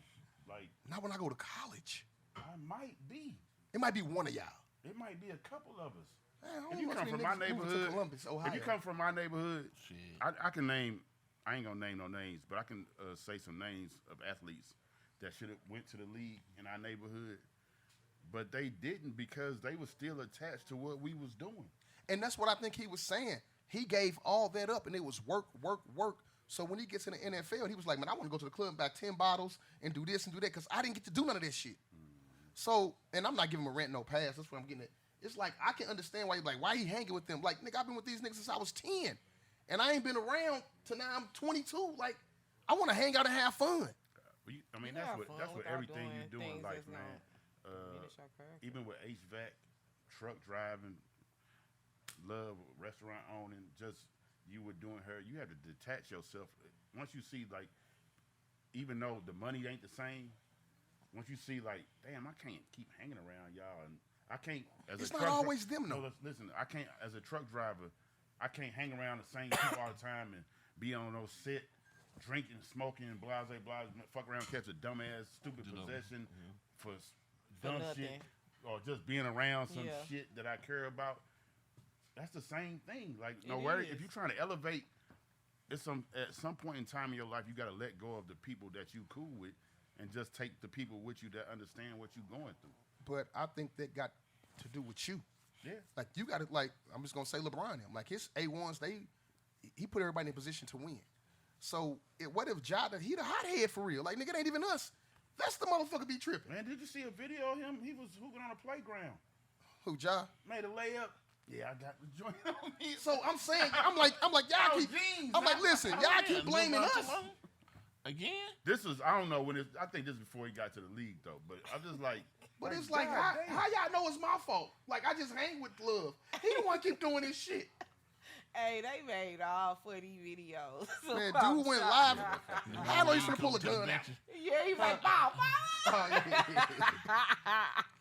Like Not when I go to college. I might be. It might be one of y'all. It might be a couple of us. Man, If you come from my neighborhood, Columbus, Ohio. if you come from my neighborhood, Shit. I can name. I ain't gonna name no names, but I can say some names of athletes that should have went to the league in our neighborhood, but they didn't because they were still attached to what we was doing. And that's what I think he was saying. He gave all that up, and it was work, work, work. So when he gets in the NFL, he was like, man, I want to go to the club and buy 10 bottles and do this and do that because I didn't get to do none of that shit. So, and I'm not giving him a rent no pass. That's what I'm getting at. It's like, I can understand why you're like, why he hanging with them? Like, nigga, I've been with these niggas since I was 10. And I ain't been around till now I'm 22. Like, I want to hang out and have fun. I mean, You that's have what fun without everything you do doing in life, things that's man. diminish your character. Even with HVAC, truck driving, love, restaurant owning, just you were doing her. You had to detach yourself. Once you see, like, even though the money ain't the same, once you see, like, damn, I can't keep hanging around y'all, and I can't. As It's a not truck always them, though. No, listen, I can't. As a truck driver, I can't hang around the same people all the time and be on those sit, drinking, smoking, blah, blah, fuck around, catch a dumbass, stupid possession for dumb shit, nothing. or just being around some Yeah. shit that I care about. That's the same thing. Like, It no worry, is. if you're trying to elevate, at some point in time in your life, you got to let go of the people that you cool with, and just take the people with you that understand what you're going through. But I think that got to do with you. Yeah. Like, you got to, like, I'm just going to say LeBron him. Like, his A1s, he put everybody in a position to win. So, what if Ja, he the hothead for real? Like, nigga, it ain't even us. That's the motherfucker be tripping. Man, did you see a video of him? He was hooping on a playground. Who, Ja? Made a layup. Yeah, I got the joint on me. So, I'm saying, I'm like, y'all keep, I'm like, listen, y'all keep blaming us. Again? This is, I don't know when I think this is before he got to the league, though. But I'm just like. But it's like, God how y'all know it's my fault? Like, I just hang with Love. He the one keep doing this shit. Hey, they made all funny videos. Man, I'm dude went shocked. live. How know you finna pull a gun out? Yeah, he like, bow, bow. Oh, yeah.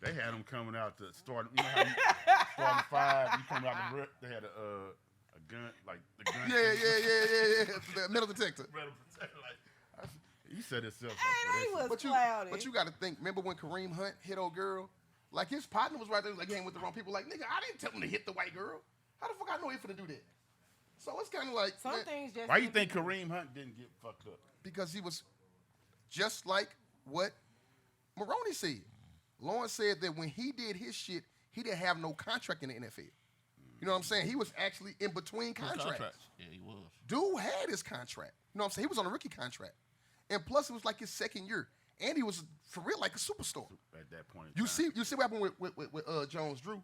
They had him coming out to start. You know how you starting five, you come out the rip. They had a gun, like the gun. Yeah. The metal detector. He said himself. Hey, they was But cloudy. you got to think. Remember when Kareem Hunt hit old girl? Like, his partner was right there. Like, he ain't with the wrong people. Like, nigga, I didn't tell him to hit the white girl. How the fuck I know he finna do that? So it's kind of like, Some man, things just. Why you think Kareem Hunt didn't get fucked up? because he was just like what Maroney said. Lawrence said that when he did his shit, he didn't have no contract in the NFL. You know what I'm saying? He was actually in between contracts. Yeah, he was. Dude had his contract. You know what I'm saying? He was on a rookie contract. And plus, it was like his second year. And he was, for real, like a superstar. At that point, You see what happened with Jones Drew?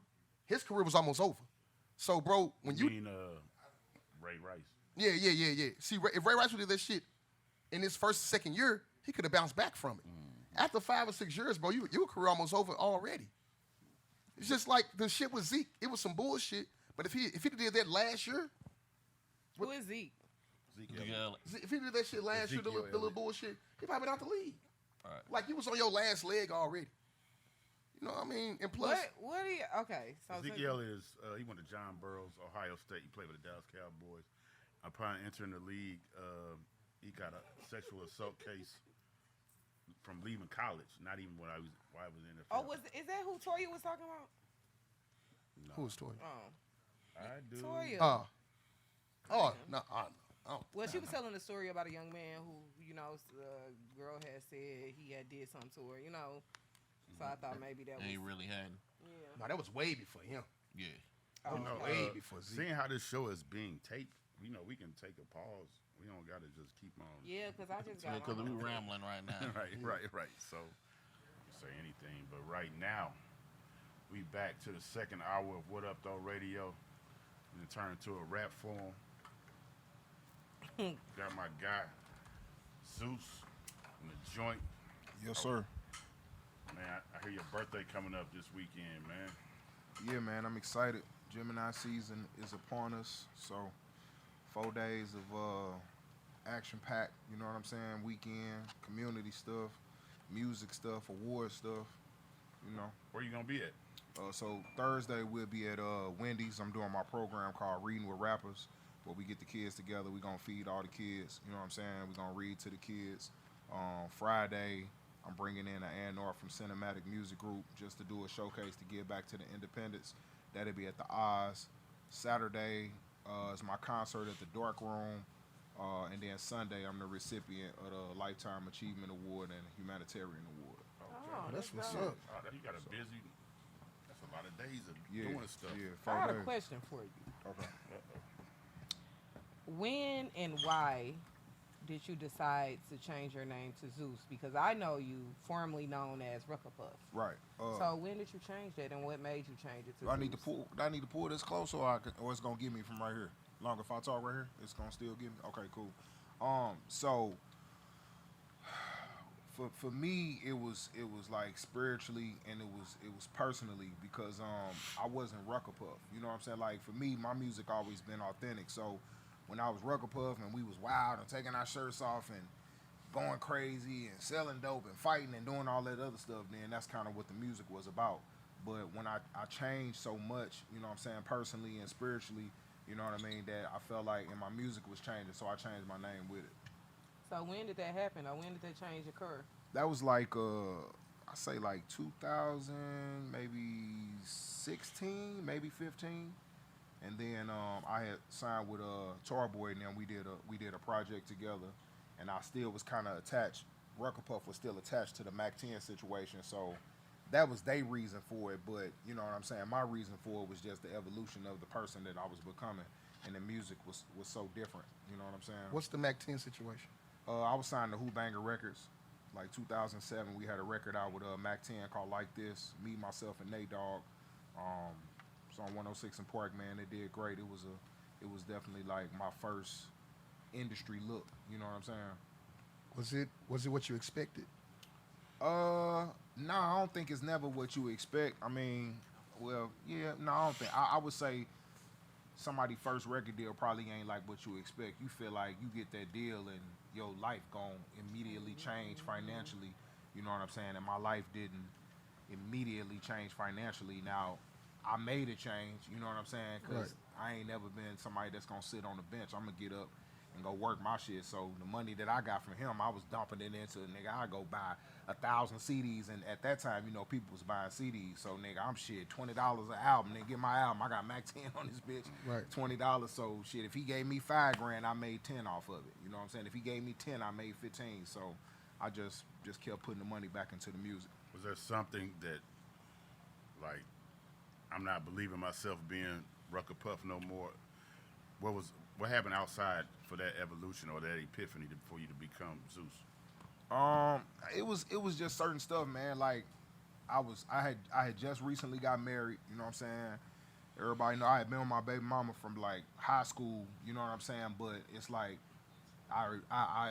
His career was almost over. So, bro, when you mean Ray Rice. Yeah. See, if Ray Rice would do that shit in his first, second year, he could have bounced back from it. After 5 or 6 years, bro, your career almost over already. It's just like the shit with Zeke. It was some bullshit. But if he did that last year, Who is Zeke? if he did that shit last year, the little bullshit, he probably been out the league. Right. Like, you was on your last leg already. You know what I mean? And plus, What do you? Okay, so Ezekiel is he went to John Burroughs, Ohio State. He played with the Dallas Cowboys. Upon entering the league, he got a sexual assault case from leaving college. Not even while I was in the NFL. is that who Toya was talking about? No. who was Toy? Oh, I do. Toya. No. Well, she was telling a story about a young man who, girl had said he had did something to her, So I thought maybe that And was. he really hadn't. Yeah. No, that was way before him. Yeah. Oh, No, okay. way before Zeke. seeing how this show is being taped, we can take a pause. We don't got to just keep on. Yeah, because I just got. Because on we it. rambling right now. right. So, say anything, but right now, we back to the second hour of What Up Though Radio, and it turned to a rap form. Got my guy Zeus in the joint. Yes, sir. Man, I hear your birthday coming up this weekend, man. Yeah, man, I'm excited. Gemini season is upon us, so 4 days of action-packed, you know what I'm saying, weekend, community stuff, music stuff, award stuff, you know. Where you gonna be at? So Thursday we'll be at Wendy's. I'm doing my program called Reading with Rappers, where we get the kids together. We're going to feed all the kids, you know what I'm saying? We're going to read to the kids. Friday, I'm bringing in an A&R from Cinematic Music Group just to do a showcase to give back to the independents. That'll be at the Oz. Saturday is my concert at the Dark Room. And then Sunday, I'm the recipient of the Lifetime Achievement Award and Humanitarian Award. Oh, That's what's dope. up. Oh, you got a busy. That's a lot of days of Yeah, doing stuff. yeah, I 4 got a days. question for you. Okay. When and why did you decide to change your name to Zeus? Because I know you formerly known as Ruckapuff. Right. So when did you change that, and what made you change it to Do I Zeus? need to pull? Do I need to pull this close, or it's gonna get me from right here? Long if I talk right here, it's gonna still get me. Okay, cool. So for me, it was like spiritually and it was personally because I wasn't Ruckapuff. You know what I'm saying? Like for me, my music always been authentic. So when I was Ruckapuff and we was wild and taking our shirts off and going crazy and selling dope and fighting and doing all that other stuff, then that's kind of what the music was about. But when I changed so much, you know what I'm saying, personally and spiritually, you know what I mean, that I felt like and my music was changing, so I changed my name with it. So when did that happen, or when did that change occur? That was like I say like 2000, maybe 16, maybe 15. And then I had signed with Tarboy and then we did a project together, and I still was kind of attached. Ruckapuff was still attached to the Mac 10 situation, so that was their reason for it. But you know what I'm saying, my reason for it was just the evolution of the person that I was becoming, and the music was so different. You know what I'm saying? What's the Mac 10 situation? I was signed to Who Banger Records, like 2007. We had a record out with Mac 10 called Like This. Me, myself, and Nate Dogg. It's on 106 and Park, man. It did great. It was definitely like my first industry look. You know what I'm saying? Was it what you expected? No, I don't think it's never what you expect. I mean, well, yeah, no, I don't think. I would say somebody's first record deal probably ain't like what you expect. You feel like you get that deal and your life gon' immediately change financially. You know what I'm saying? And my life didn't immediately change financially. Now, I made a change, you know what I'm saying? Because I ain't never been somebody that's going to sit on the bench. I'm going to get up and go work my shit. So the money that I got from him, I was dumping it into, nigga, I go buy 1,000 CDs. And at that time, you know, people was buying CDs. So, nigga, I'm shit, $20 an album. Then get my album. I got Mac 10 on this bitch. Right. $20. So, shit, if he gave me $5,000, I made 10 off of it. You know what I'm saying? If he gave me 10, I made 15. So I just kept putting the money back into the music. Was there something that, like, I'm not believing myself being Ruckapuff no more? What happened outside for that evolution or that epiphany for you to become Zeus? It was just certain stuff, man. Like I had just recently got married. You know what I'm saying? Everybody know I had been with my baby mama from like high school. You know what I'm saying? But it's like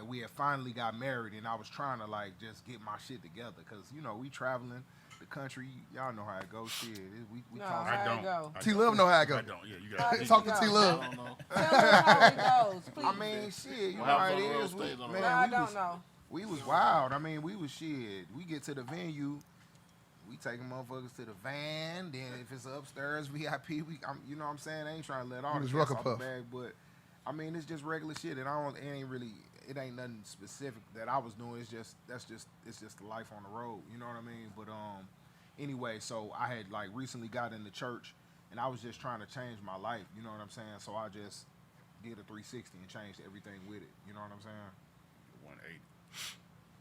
we had finally got married, and I was trying to like just get my shit together because you know we traveling the country. Y'all know how it goes. Shit, we No, talk. how I it don't. go? I T-Love know how it go. I don't. Yeah, you How got it Talk to go? T-Love. I don't know. Tell us how it goes, please. I mean, shit, you know What how happens it on the road is. stays on the Man, no, I we don't was, know. we was wild. I mean, we was shit. We get to the venue, we taking motherfuckers to the van. Then if it's upstairs VIP, you know what I'm saying? I ain't trying to let all You the was cats off the Ruckapuff. bag, but I mean, it's just regular shit, and it ain't nothing specific that I was doing. It's just the life on the road. You know what I mean? But anyway, so I had like recently got into church, and I was just trying to change my life. You know what I'm saying? So I just did a 360 and changed everything with it. You know what I'm saying? 180.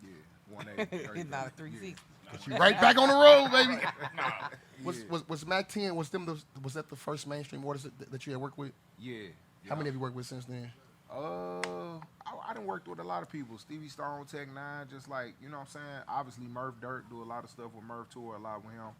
Yeah, 180. It's not a 360. You right back on the road, baby. Yeah. Was Mac 10? Was that the first mainstream artist that you had worked with? Yeah. How many have you worked with since then? I done worked with a lot of people. Stevie Stone, Tech Nine, just like, you know what I'm saying? Obviously, Murph Dirt, do a lot of stuff with Murph, tour a lot with him.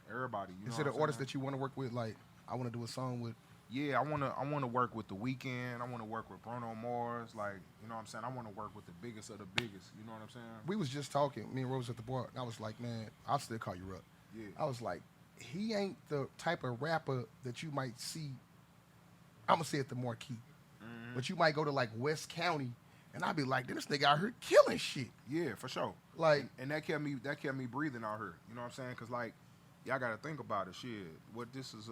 Everybody, you know Is it what an I'm artist saying? that you want to work with? Like, I want to do a song with. Yeah, I wanna work with The Weeknd. I wanna work with Bruno Mars. Like, you know what I'm saying? I wanna work with the biggest of the biggest. You know what I'm saying? We was just talking, me and Rose at the bar, and I was like, man, I'll still call you up. Yeah. I was like, he ain't the type of rapper that you might see. I'm gonna say it the marquee, but you might go to like West County, and I'd be like, this nigga out here killing shit. Yeah, for sure. Like, And that kept me breathing out here. You know what I'm saying? Cause like, y'all gotta think about it. Shit, what this is.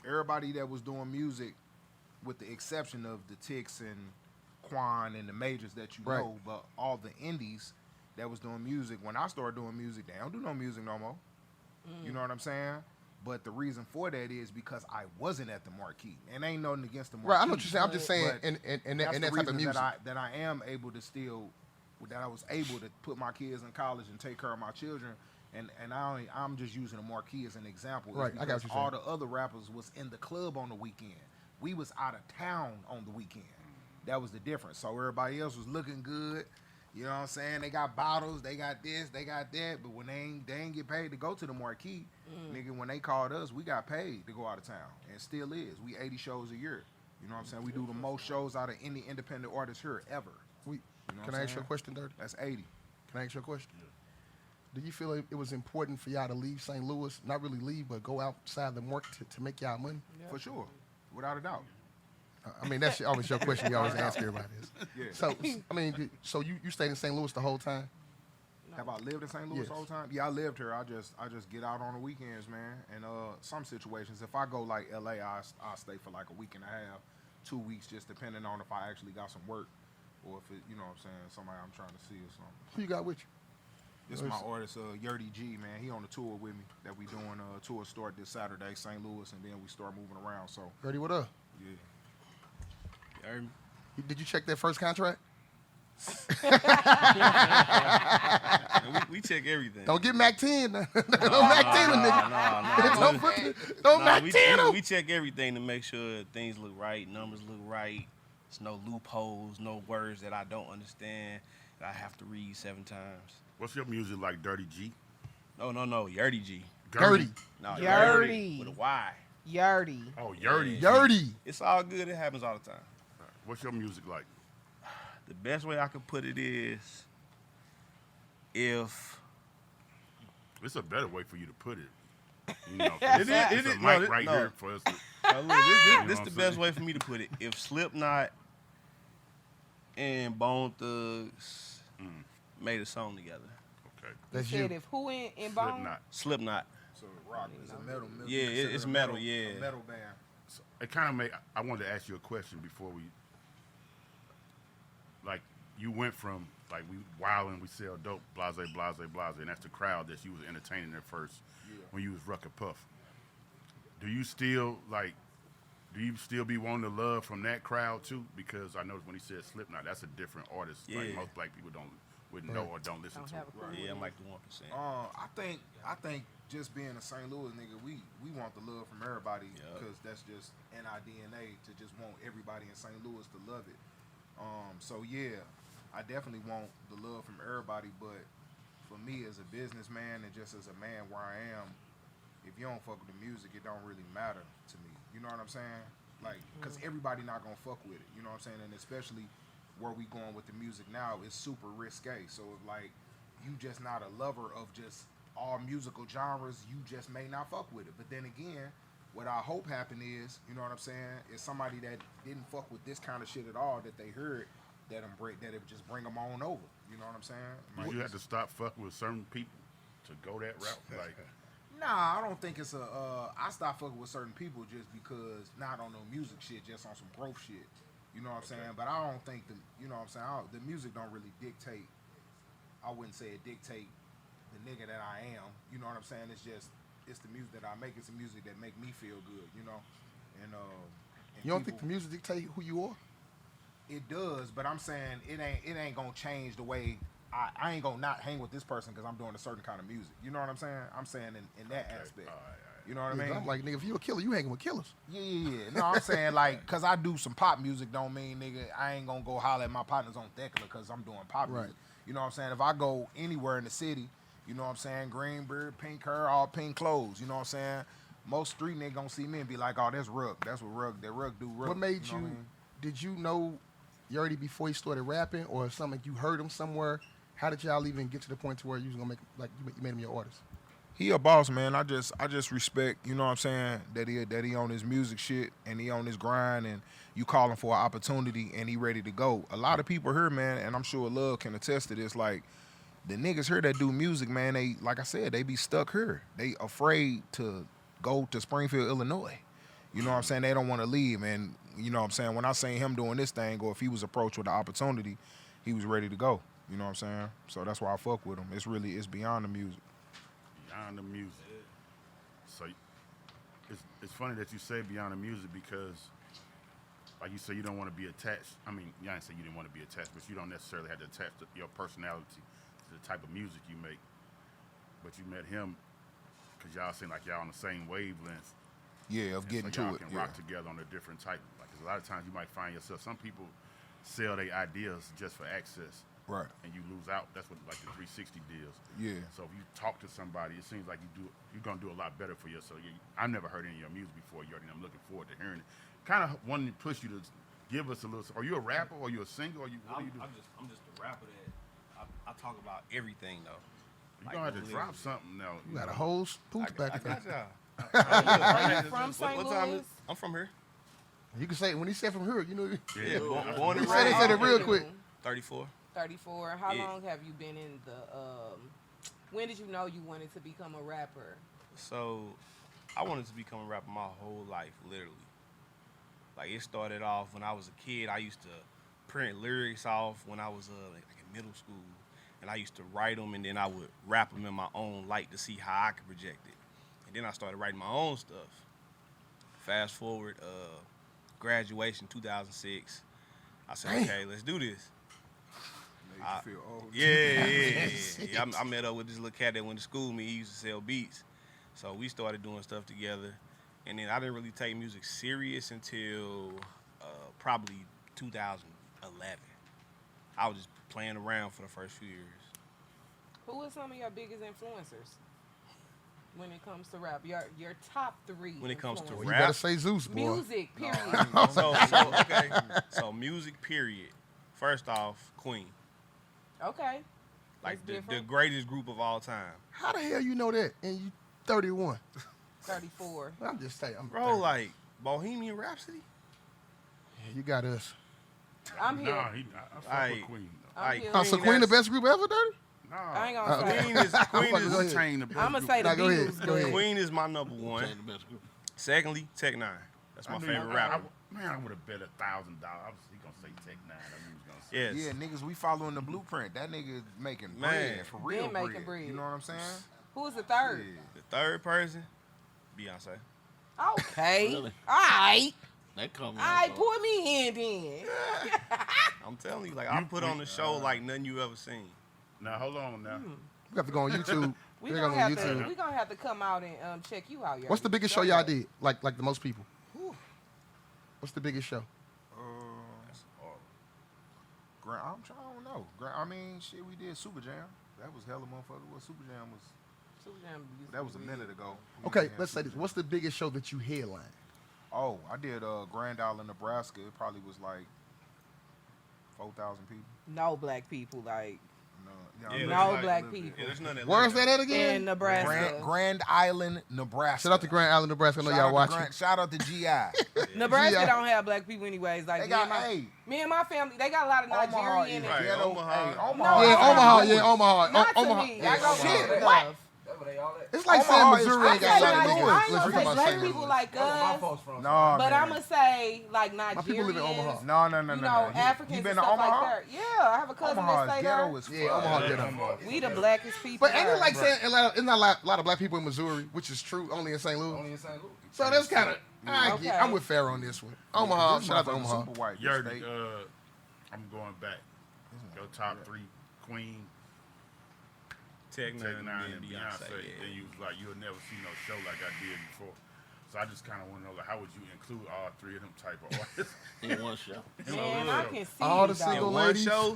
Everybody that was doing music, with the exception of the Ticks and Raekwon and the majors that you Right. know, but all the indies that was doing music. When I started doing music, they don't do no music no more. You know what I'm saying? But the reason for that is because I wasn't at the marquee, and ain't nothing against the marquee. Right, I know what you're saying. I'm just saying, But and that's that the type of reason music. that I am able to still, that I was able to put my kids in college and take care of my children. And I'm just using the marquee as an example. Right, I got what because you're all saying. the other rappers was in the club on the weekend. We was out of town on the weekend. That was the difference. So everybody else was looking good. You know what I'm saying? They got bottles, they got this, they got that. But when they ain't get paid to go to the marquee, nigga, when they called us, we got paid to go out of town. And still is. We 80 shows a year. You know what I'm saying? We do the most shows out of any independent artist here ever. We, You know can what I I'm ask you a saying? question, Dirty? That's 80. Can I ask you a question? Do you feel it was important for y'all to leave St. Louis? Not really leave, but go outside the market to make y'all money? For sure. Without a doubt. I mean, that's always your question. You always ask everybody this. Yeah. So, I mean, so you stayed in St. Louis the whole time? Have I lived in St. Louis Yes. the whole time? Yeah, I lived here. I just get out on the weekends, man. And some situations, if I go like LA, I stay for like a week and a half, 2 weeks, just depending on if I actually got some work or if it, you know what I'm saying, somebody I'm trying to see or something. Who you got with you? This is my artist, Yurdy G, man. He on the tour with me that we doing. Tour start this Saturday, St. Louis, and then we start moving around. So Gertie, what up? yeah. You heard me? Did you check that first contract? We check everything. Don't get Mac 10. Don't Mac 10 a nigga. Don't put don't Mac 10 him. we check everything to make sure things look right, numbers look right. There's no loopholes, no words that I don't understand that I have to read 7 times. What's your music like, Dirty G? No, Yurdy G. Gertie. No, Yurdy. with a Y. Yurdy. Oh, Yurdy. Yurdy. It's all good. It happens all the time. What's your music like? The best way I could put it is if It's a better way for you to put it. You know, It it's is- a it is- mic no, right no. here for us. To, this know this what the I'm best saying? way for me to put it. If Slipknot and Bone Thugs made a song together. okay. That's Said you. if who in Bone? Slipknot. Slipknot. So rock is a metal. Yeah, considered it's a metal, yeah. a metal band. So it kind of made. I wanted to ask you a question before we. Like you went from like we wilding, we sell dope, blase, blase, blase, and that's the crowd that you was entertaining at first when you was Rucker Puff. Do you still like? Do you still be wanting the love from that crowd too? Because I noticed when he said Slipknot, that's a different artist. Like Yeah. most black people wouldn't know or don't listen Don't to. have a clue. Yeah, I'm like the 1%. I think just being a St. Louis nigga, we want the love from everybody Yeah. because that's just in our DNA to just want everybody in St. Louis to love it. So yeah, I definitely want the love from everybody, but for me as a businessman and just as a man where I am, if you don't fuck with the music, it don't really matter to me. You know what I'm saying? Like, cause everybody not gonna fuck with it. You know what I'm saying? And especially where we going with the music now is super risque. So if like you just not a lover of just all musical genres, you just may not fuck with it. But then again, what I hope happen is, you know what I'm saying, is somebody that didn't fuck with this kind of shit at all that they heard that it just bring them on over. You know what I'm saying? Did you have to stop fucking with certain people to go that route? Like, Nah, I don't think it's a. I stopped fucking with certain people just because not on no music shit, just on some growth shit. You know what I'm saying? But I don't think you know what I'm saying. The music don't really dictate. I wouldn't say it dictate the nigga that I am. You know what I'm saying? It's the music that I make. It's the music that make me feel good. You know, and You don't think people- the music dictate who you are? It does, but I'm saying it ain't gonna change the way. I ain't gonna not hang with this person because I'm doing a certain kind of music. You know what I'm saying? I'm saying in that aspect. You know what I Yeah, mean? I'm like, nigga, if you a killer, you hanging with killers. Yeah. No, I'm saying like, cause I do some pop music, don't mean nigga I ain't gonna go holler at my partners on Thekla cause I'm doing pop Right. music. You know what I'm saying? If I go anywhere in the city, you know what I'm saying, green beard, pink hair, all pink clothes. You know what I'm saying? Most street niggas gonna see me and be like, oh, that's Rug. That's what Rug. That Rug do Rug. What made know you? what I mean? Did you know Yurdy before he started rapping, or something you heard him somewhere? How did y'all even get to the point to where you was gonna make like you made him your artist? He a boss, man. I just respect, you know what I'm saying, that he on his music shit and he on his grind and you calling for an opportunity and he ready to go. A lot of people here, man, and I'm sure Love can attest to this, like the niggas here that do music, man, they like I said, they be stuck here. They afraid to go to Springfield, Illinois. You know what I'm saying? They don't want to leave. And you know what I'm saying, when I seen him doing this thing, or if he was approached with the opportunity, he was ready to go. You know what I'm saying? So that's why I fuck with him. It's beyond the music. Beyond the music. So it's funny that you say beyond the music because, like you say, you don't want to be attached. I mean, you didn't say you didn't want to be attached, but you don't necessarily have to attach your personality to the type of music you make. But you met him because y'all seem like y'all on the same wavelength. Yeah, of getting so y'all to it. can rock together on a different type. Like, 'cause a lot of times you might find yourself. Some people sell their ideas just for access. Right. And you lose out. That's what like the 360 deals. Yeah. So if you talk to somebody, it seems like you're gonna do a lot better for yourself. I've never heard any of your music before, Jordan. I'm looking forward to hearing it. Kind of wanting to push you to give us a little. Are you a rapper? Or are you a singer? Or what do you do? I'm just a rapper that I talk about everything though. You're gonna have to drop something now. You got a whole pooch back I there. got y'all. Are you from St. What time Louis? is? I'm from here. You can say when he said from here, you know. Yeah, born and He said raised. it real quick. 34. 34. How Yeah. long have you been in the? When did you know you wanted to become a rapper? So, I wanted to become a rapper my whole life, literally. Like, it started off when I was a kid. I used to print lyrics off when I was like in middle school. And I used to write them, and then I would rap them in my own light to see how I could project it. And then I started writing my own stuff. Fast forward, graduation 2006. I said, okay, let's do this. Made you feel old. Yeah. I met up with this little cat that went to school with me. He used to sell beats. So we started doing stuff together. And then I didn't really take music serious until probably 2011. I was just playing around for the first few years. Who are some of your biggest influencers when it comes to rap? Your top 3. When it comes to influencers. You rap? better say Zeus, boy. Music, period. Okay. So music, period. First off, Queen. Okay. Like That's the different. greatest group of all time. How the hell you know that? And you 31. 34. I'm just saying. I'm Bro, 30. like Bohemian Rhapsody? Yeah, you got us. I'm here. Nah, I fuck Like- with Queen. Though. I'm like- here. Oh, so Queen the best group ever, Dirty? Nah, I ain't gonna say. Queen is Queen Go is ahead. Wu-Tang the best I'm gonna group. say the Nah, go ahead, Beatles. go ahead. but- Queen is my number one. Ain't the best group. Secondly, Tech Nine. That's my I knew favorite you- rapper. Man, I would have bet $1,000. He gonna say Tech Nine. I knew he was gonna say. Yes. Yeah, niggas, we following the blueprint. That nigga making Man. bread, for real Been making bread. bread. You know what I'm saying? Who was the third? Yeah. The third person, Beyonce. Okay. Really? All right. That come All right, put me in then. I'm telling you, like I put on the show like nothing you ever seen. Now hold on now. We have to go on YouTube. We We gonna gotta have go on YouTube. to. We gonna have to come out and check you out. What's the biggest show y'all did? Like the most people? What's the biggest show? I don't know. I mean, shit, we did Super Jam. That was hella motherfucker. What Super Jam was? That was a minute ago. We Okay, did let's say Super this. Jam. What's the biggest show that you headline? Oh, I did Grand Island, Nebraska. It probably was like 4,000 people. No black people, like No, Yeah, no there's like- black Yeah, people there's none Where's that at in again? Nebraska. Grand Island, Nebraska. Shout out to Grand Island, Nebraska. I know Shout y'all out to watching. Shout out to GI. Nebraska Yeah. don't have black people anyways. Like They me, and got my, hey, me and my family, they got a lot of Omaha Nigerian is and Right, ghetto. Omaha. Hey, No, Omaha. Yeah, I'm Omaha. not- Yeah, Omaha. not to Omaha. me. I go Shit, visit what? enough. It's like saying Omaha is- Missouri I ain't say got Niger- St. Louis. I ain't Let's gonna talk say about black St. people Louis. like us, No, but man. I'm gonna say like My people live in Nigerians. Omaha. No. You know, Africans You been and to stuff Omaha? like that. Yeah, I have a cousin Omaha that is stay ghetto there. as fuck. Yeah, Omaha ghetto. We the blackest people. But ain't it there. like saying it's not a lot of black people in Missouri, which is true, only in St. Louis? Only in St. Louis. So that's kind of, Okay. I'm with Farrah on this one. Omaha, This shout out to motherfucker Omaha. Super white. Yerdy, State. I'm going back. Your top 3: Queen, Tech Tech Nine, Nine, and and Beyonce. Beyonce. Then you was like, you'll never see no show like I did before. So I just kind of want to know, like, how would you include all 3 of them type of artists? in one show. Man, I can see All the you, though. single In one ladies. show,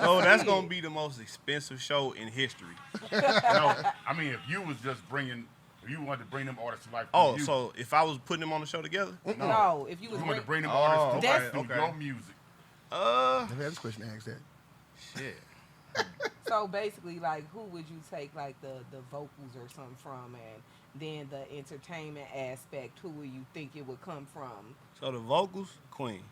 so that's gonna be the most expensive show in history. No, I mean, if you was just bringing, if you wanted to bring them artists to life, Oh, through you, so if I was putting them on the show together, No, if you you was wanted to bring, bring them Oh, artists to okay, life through okay. your music. I've had this question asked that. shit. so basically, like, who would you take like the vocals or something from, and then the entertainment aspect, who would you think it would come from? So the vocals, Queen.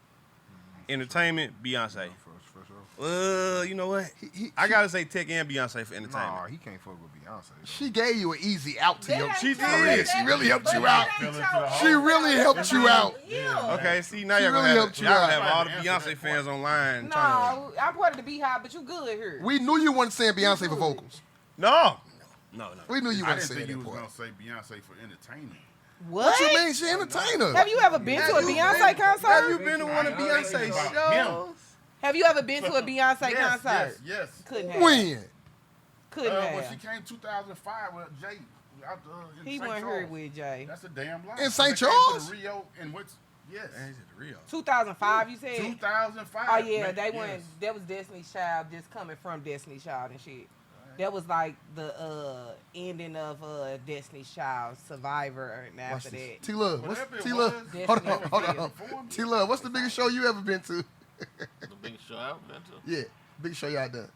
Entertainment, Beyonce. For sure. You know what? He- I gotta say Tech and Beyonce for entertainment. Nah, he can't fuck with Beyonce. though. She gave you an easy out to your. She career. did. She really helped But you that out. ain't She really helped you out. Yeah. Okay, see now She y'all really gonna helped have, you y'all out. have all the Answer Beyonce that fans online. No, I'm part of the Beehive, but you good here. We knew you weren't saying Beyonce for vocals. No. We knew you I weren't didn't saying think you that was part. gonna say Beyonce for entertainment. What you mean? She entertainer. Have you ever been to a Beyonce concert? Have you been to one of Beyonce's About shows? Have you ever been to a Beyonce Yes, concert? yes. Couldn't have. When? Couldn't When have. she came 2005 with Jay out in He St. wasn't Charles. here with Jay. That's a damn lie. In St. They came to Charles? the Rio and what's yes. Is it real? 2005, you said? 2005. Oh yeah, man, they yes. went. That was Destiny's Child, just coming from Destiny's Child and shit. That was like the ending of Destiny's Child, Survivor, and after that. T Love. Whatever it T-Love? was, Hold Destiny on, hold was on. performing. T Love, what's the biggest show you ever been to? The biggest show I've been to. Yeah, biggest show y'all done.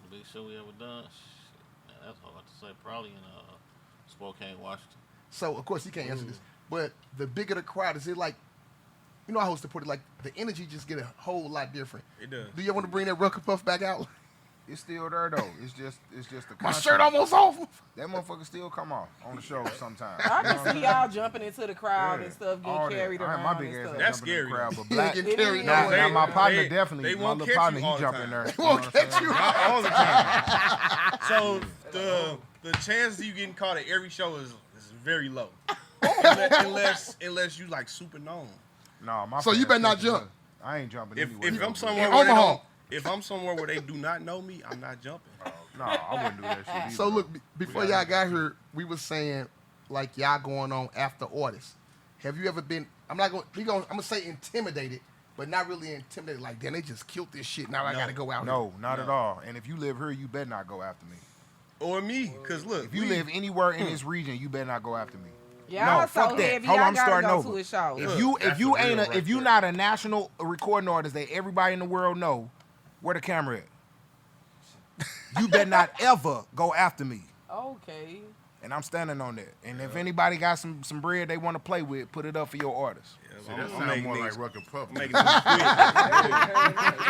The biggest show we ever done. Shit, man, that's hard to say. Probably in Spokane, Washington. So of course you can't answer this, but the bigger the crowd, is it like, you know how I was to put it, like the energy just get a whole lot different. It does. Do you want to bring that Rucker Puff back out? It's still there though. It's just the My content. shirt almost off. That motherfucker still come off on the show sometimes. I can see y'all jumping into the crowd Yeah. and stuff, All getting that. carried I ain't around my big and ass stuff. That's jumping in the scary. crowd, but He black. ain't getting carried Now- nowhere. Now my partner they definitely, my won't little catch partner, you all he the jump time. in there. He won't catch you. Not all the time. So the chances of you getting caught at every show is very low. unless you like super known. No, my So you fans better not catching jump. us. I ain't jumping If anywhere. I'm else. somewhere In where they Omaha. don't, if I'm somewhere where they do not know me, I'm not jumping. No, I wouldn't do that shit either. So look, before y'all got here, we was saying like y'all going on after artists. Have you ever been? I'm gonna say intimidated, but not really intimidated. Like, damn, they just killed this shit. Now I gotta go out. No, not at all. And if you live here, you better not go after me. Or me, cause look, If you live anywhere in this region, you better not go after me. Y'all No, so fuck that. heavy, Hold on, y'all I'm gotta starting go over. to a show. If you that's ain't the real if you right not a national recording artist that everybody in the world know, where the camera at? You better not ever go after me. Okay. And I'm standing on that. And if anybody got some bread they want to play with, put it up for your artist. See, that sounds more like Rucker Puff. making niggas quit.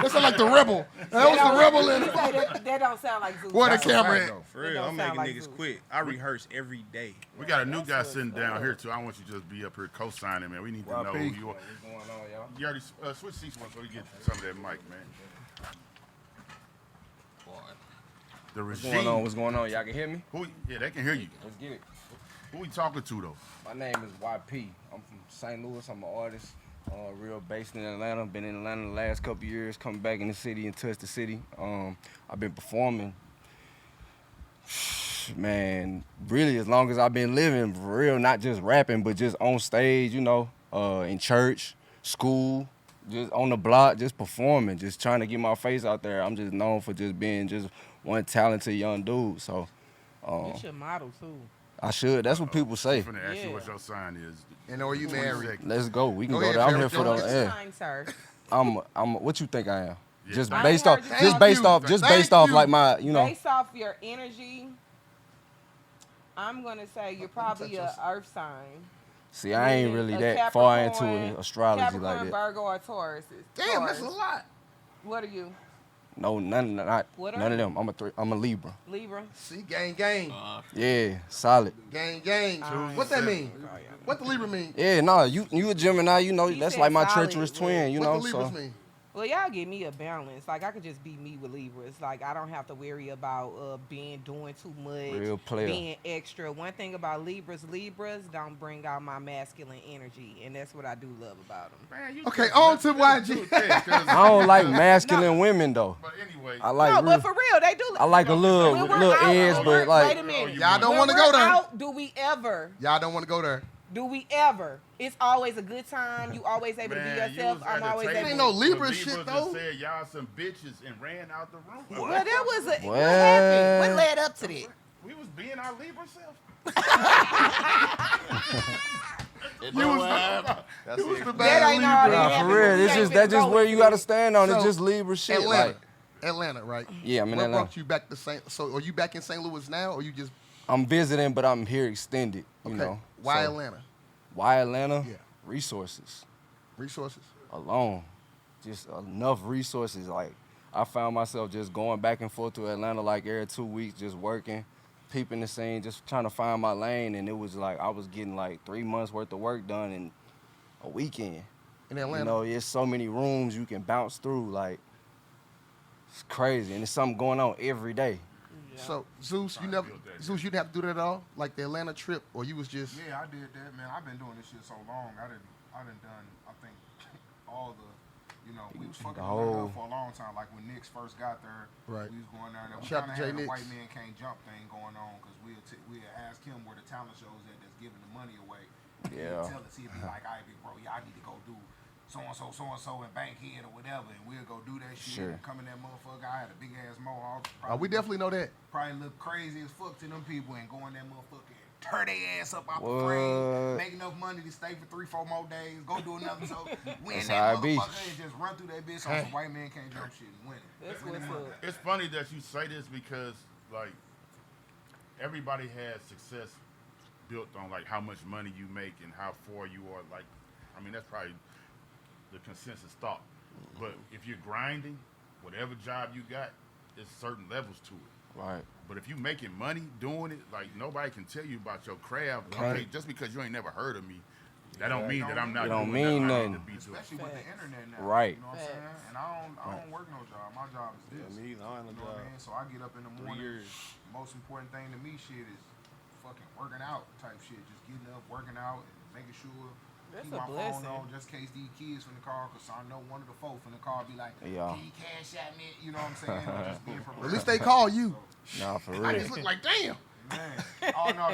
That sound like the rebel. That was the rebel in You it. say that don't sound like Zeus. Where the That's a camera fact, at? though. For real, don't I'm sound making like niggas Zeus. quit. I rehearse every day. We got a new guy sitting down here too. I want you to just be up here co-signing, man. We need to Well, know P. who you are. You already switch seats once so we get some of that mic, man. The regime. What's going on? Y'all can hear me? Yeah, they can hear you. Let's get it. Who we talking to though? My name is YP. I'm from St. Louis. I'm an artist. Real based in Atlanta. Been in Atlanta the last couple years. Coming back in the city and touch the city. I've been performing. Man, really as long as I've been living, for real, not just rapping, but just on stage, you know, in church, school, just on the block, just performing, just trying to get my face out there. I'm just known for just being just one talented young dude. So You should model too. I should. That's what people say. I'm finna ask you Yeah. what your sign is. And are you 20 married? seconds. Let's go. We can Go go ahead, there. I'm Farrah here for the. Jones. Yeah. Fine, sir. I'm. What you think I am? Yeah. Just I based ain't off. heard you. Just based Thank off. you. Just Thank based off you. like my. You know. Based off your energy, I'm gonna say you're probably a earth sign. See, I ain't really A that far into Capricorn, astrology Capricorn, like that. Virgo, or Taurus. Damn, that's Taurus. a lot. What are you? No, none What are of you? them. I'm a Libra. Libra. See, gang. Yeah, solid. Gang. What that mean? What the Libra mean? Yeah, no, you a Gemini. You know He that's said like my solid, treacherous yeah. twin. You What know, the Libras so mean? Well, y'all give me a balance. Like I could just be me with Libras. Like I don't have to worry about doing too much, Real player. being extra. One thing about Libras don't bring out my masculine energy, and that's what I do love about them. Man, you Okay, just- on to let's YG. do this, 'cause- I don't like masculine women though. But anyway, I like No, real, but for real, they do. I like a little When we're little out- edge, when but we're- like wait a minute. Y'all don't When want to we're go there. out, do we ever? Y'all don't want to go there. Do we ever? It's always a good time. You always able to be man, you yourself. was at I'm the always table able. Ain't no when Libra Libras shit, just though. Said y'all some bitches and ran out the room. Well, that was a. What What? happened? What led up to that? We was being our Libra self. You was It was the That bad ain't all Libra. that. nah, for real. This is that's just where you gotta stand on. So, It's just Libra shit. Atlanta. Like, Atlanta, right? yeah, I'm in What Atlanta. brought you back to St. So are you back in St. Louis now, or you just I'm visiting, but I'm here extended. You know. Why So, Atlanta? Why Atlanta? Yeah. Resources Resources. alone. just enough resources. Like I found myself just going back and forth to Atlanta like every 2 weeks, just working, peeping the scene, just trying to find my lane. And it was like I was getting like 3 months worth of work done in a weekend. In Atlanta. You know, there's so many rooms you can bounce through. Like it's crazy, and it's something going on every day. So Zeus, you didn't have to do that at all, like the Atlanta trip, or you was just. Yeah, I did that, man. I've been doing this shit so long. I done done. I think all the, we was fucking Atlanta up for a long time. Like when Knicks first got there, Right. we was going down there. We Shout kind out of to had Jay a Nix. white man can't jump thing going on because we'll ask him where the talent shows at that's giving the money away. Yeah. He'd tell us, he'd be like, all right, big bro, I need to go do so-and-so, and Bankhead or whatever, and we'll go do that shit. Sure. And come in that motherfucker, I had a big-ass mohawk. We definitely know that. Probably look crazy as fuck to them people and go in that motherfucker and tear their ass up out the What? frame, make enough money to stay for 3-4 more days, go do another show, win That's that how it be. motherfucker and just run through that bitch on some white man can't jump shit and win it. That's Win what's that money. up. It's funny that you say this because like everybody has success built on like how much money you make and how far you are. Like, I mean that's probably the consensus thought. But if you're grinding, whatever job you got, there's certain levels to it. Right. But if you making money doing it, like nobody can tell you about your craft. Right. Okay, just because you ain't never heard of me, that don't mean that I'm not It don't doing mean nothing I need nothing. to be doing. Especially with the internet now. Right. You know what I'm saying? And I don't work no job. My job is this. Me either. I ain't You no know what I job. mean? So I get up in the 3 morning. years. Most important thing to me, shit, is fucking working out type shit. Just getting up, working out, and making sure That's keep a my blessing. phone on just in case these kids from the car, because I know one of the folks from the car be like, Yeah. can you cash at me? You know what I'm saying? Or just being for At least they call you. Nah, for I real. just look like, damn. Man. Oh no,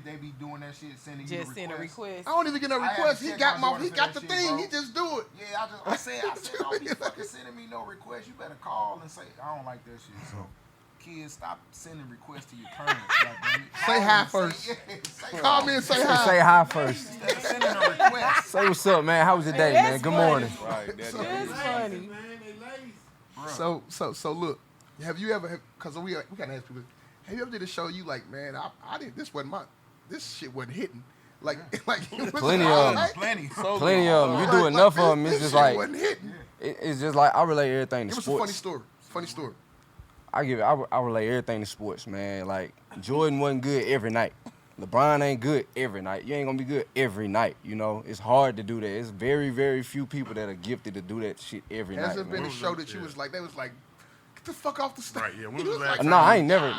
they be doing that shit, sending you Just the send a request. request. I don't even get no I had to request. He check got my my, daughter he for got that the shit, thing. bro. He just do it. Yeah, I said, don't be fucking sending me no request. You better call and say, I don't like that shit. So, kids, stop sending requests to your parents. Goddamn it. Say Call hi and first. Say Call me and say hi. Say hi first. Instead of sending a request. Say what's up, man. How was your day, That's man? Good funny. morning. Right. That's funny. Bro. So look, have you ever? Because we gotta ask people. Have you ever did a show you like, man? I didn't. This shit wasn't hitting. Like Plenty of 'em. Plenty. Plenty of them. You do enough of them, it's this just shit like wasn't hitting. it's just like I relate everything to Give us a funny sports. story. Funny story. I relate everything to sports, man. Like Jordan wasn't good every night. LeBron ain't good every night. You ain't gonna be good every night. You know, it's hard to do that. It's very, very few people that are gifted to do that shit every Has night. there been man. a show that you was like, they was like, get the fuck off the stage? Right, yeah. When You was the last like, time